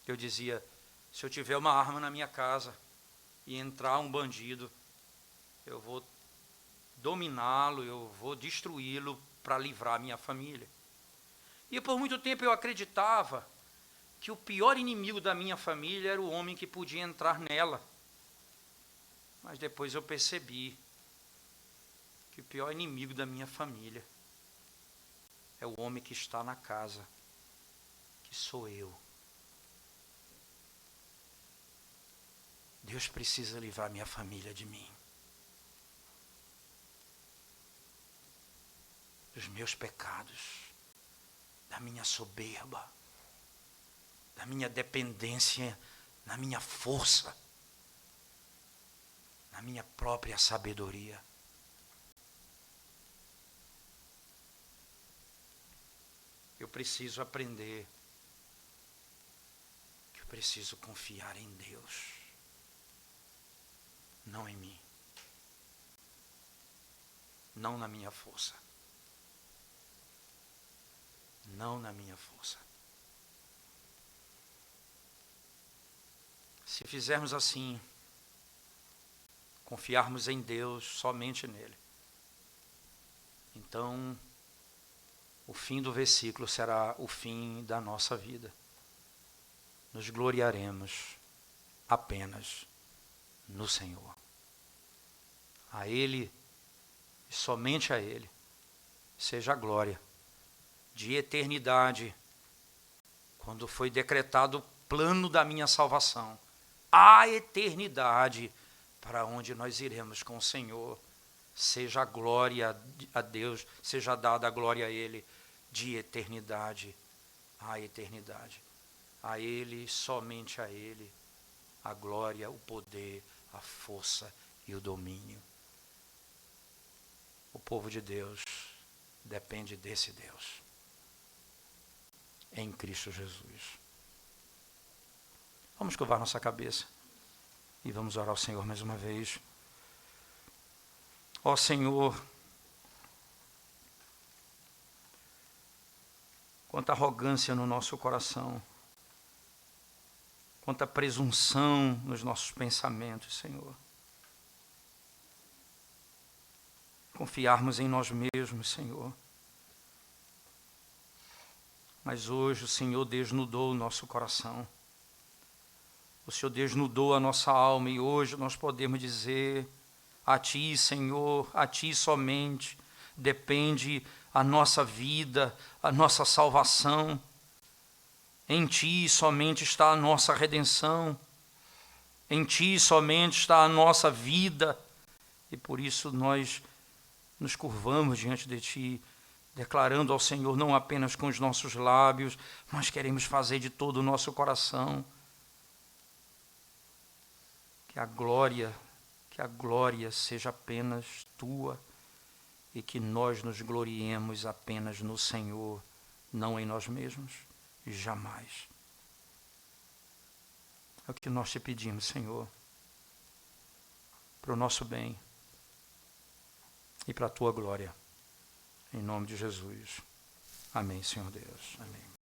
Eu dizia, se eu tiver uma arma na minha casa e entrar um bandido, eu vou dominá-lo, eu vou destruí-lo para livrar minha família. E por muito tempo eu acreditava que o pior inimigo da minha família era o homem que podia entrar nela. Mas depois eu percebi que o pior inimigo da minha família é o homem que está na casa, que sou eu. Deus precisa livrar minha família de mim. Dos meus pecados, da minha soberba, da minha dependência, na minha força, na minha própria sabedoria. Eu preciso aprender que eu preciso confiar em Deus, não em mim, não na minha força, não na minha força. Se fizermos assim, confiarmos em Deus, somente nele. Então, o fim do versículo será o fim da nossa vida. Nos gloriaremos apenas no Senhor. A Ele, e somente a Ele, seja a glória de eternidade, quando foi decretado o plano da minha salvação, a eternidade para onde nós iremos com o Senhor. Seja a glória a Deus, seja dada a glória a Ele, de eternidade a eternidade. A Ele, somente a Ele, a glória, o poder, a força e o domínio. O povo de Deus depende desse Deus, em Cristo Jesus. Vamos curvar nossa cabeça e vamos orar ao Senhor mais uma vez. Ó Senhor, quanta arrogância no nosso coração, quanta presunção nos nossos pensamentos, Senhor. Confiarmos em nós mesmos, Senhor. Mas hoje o Senhor desnudou o nosso coração. O Senhor desnudou a nossa alma e hoje nós podemos dizer: a Ti, Senhor, a Ti somente depende a nossa vida, a nossa salvação. Em Ti somente está a nossa redenção. Em Ti somente está a nossa vida. E por isso nós nos curvamos diante de Ti, declarando ao Senhor não apenas com os nossos lábios, mas queremos fazer de todo o nosso coração. Que a glória seja apenas Tua e que nós nos gloriemos apenas no Senhor, não em nós mesmos, jamais. É o que nós te pedimos, Senhor, para o nosso bem e para a Tua glória. Em nome de Jesus. Amém, Senhor Deus. Amém.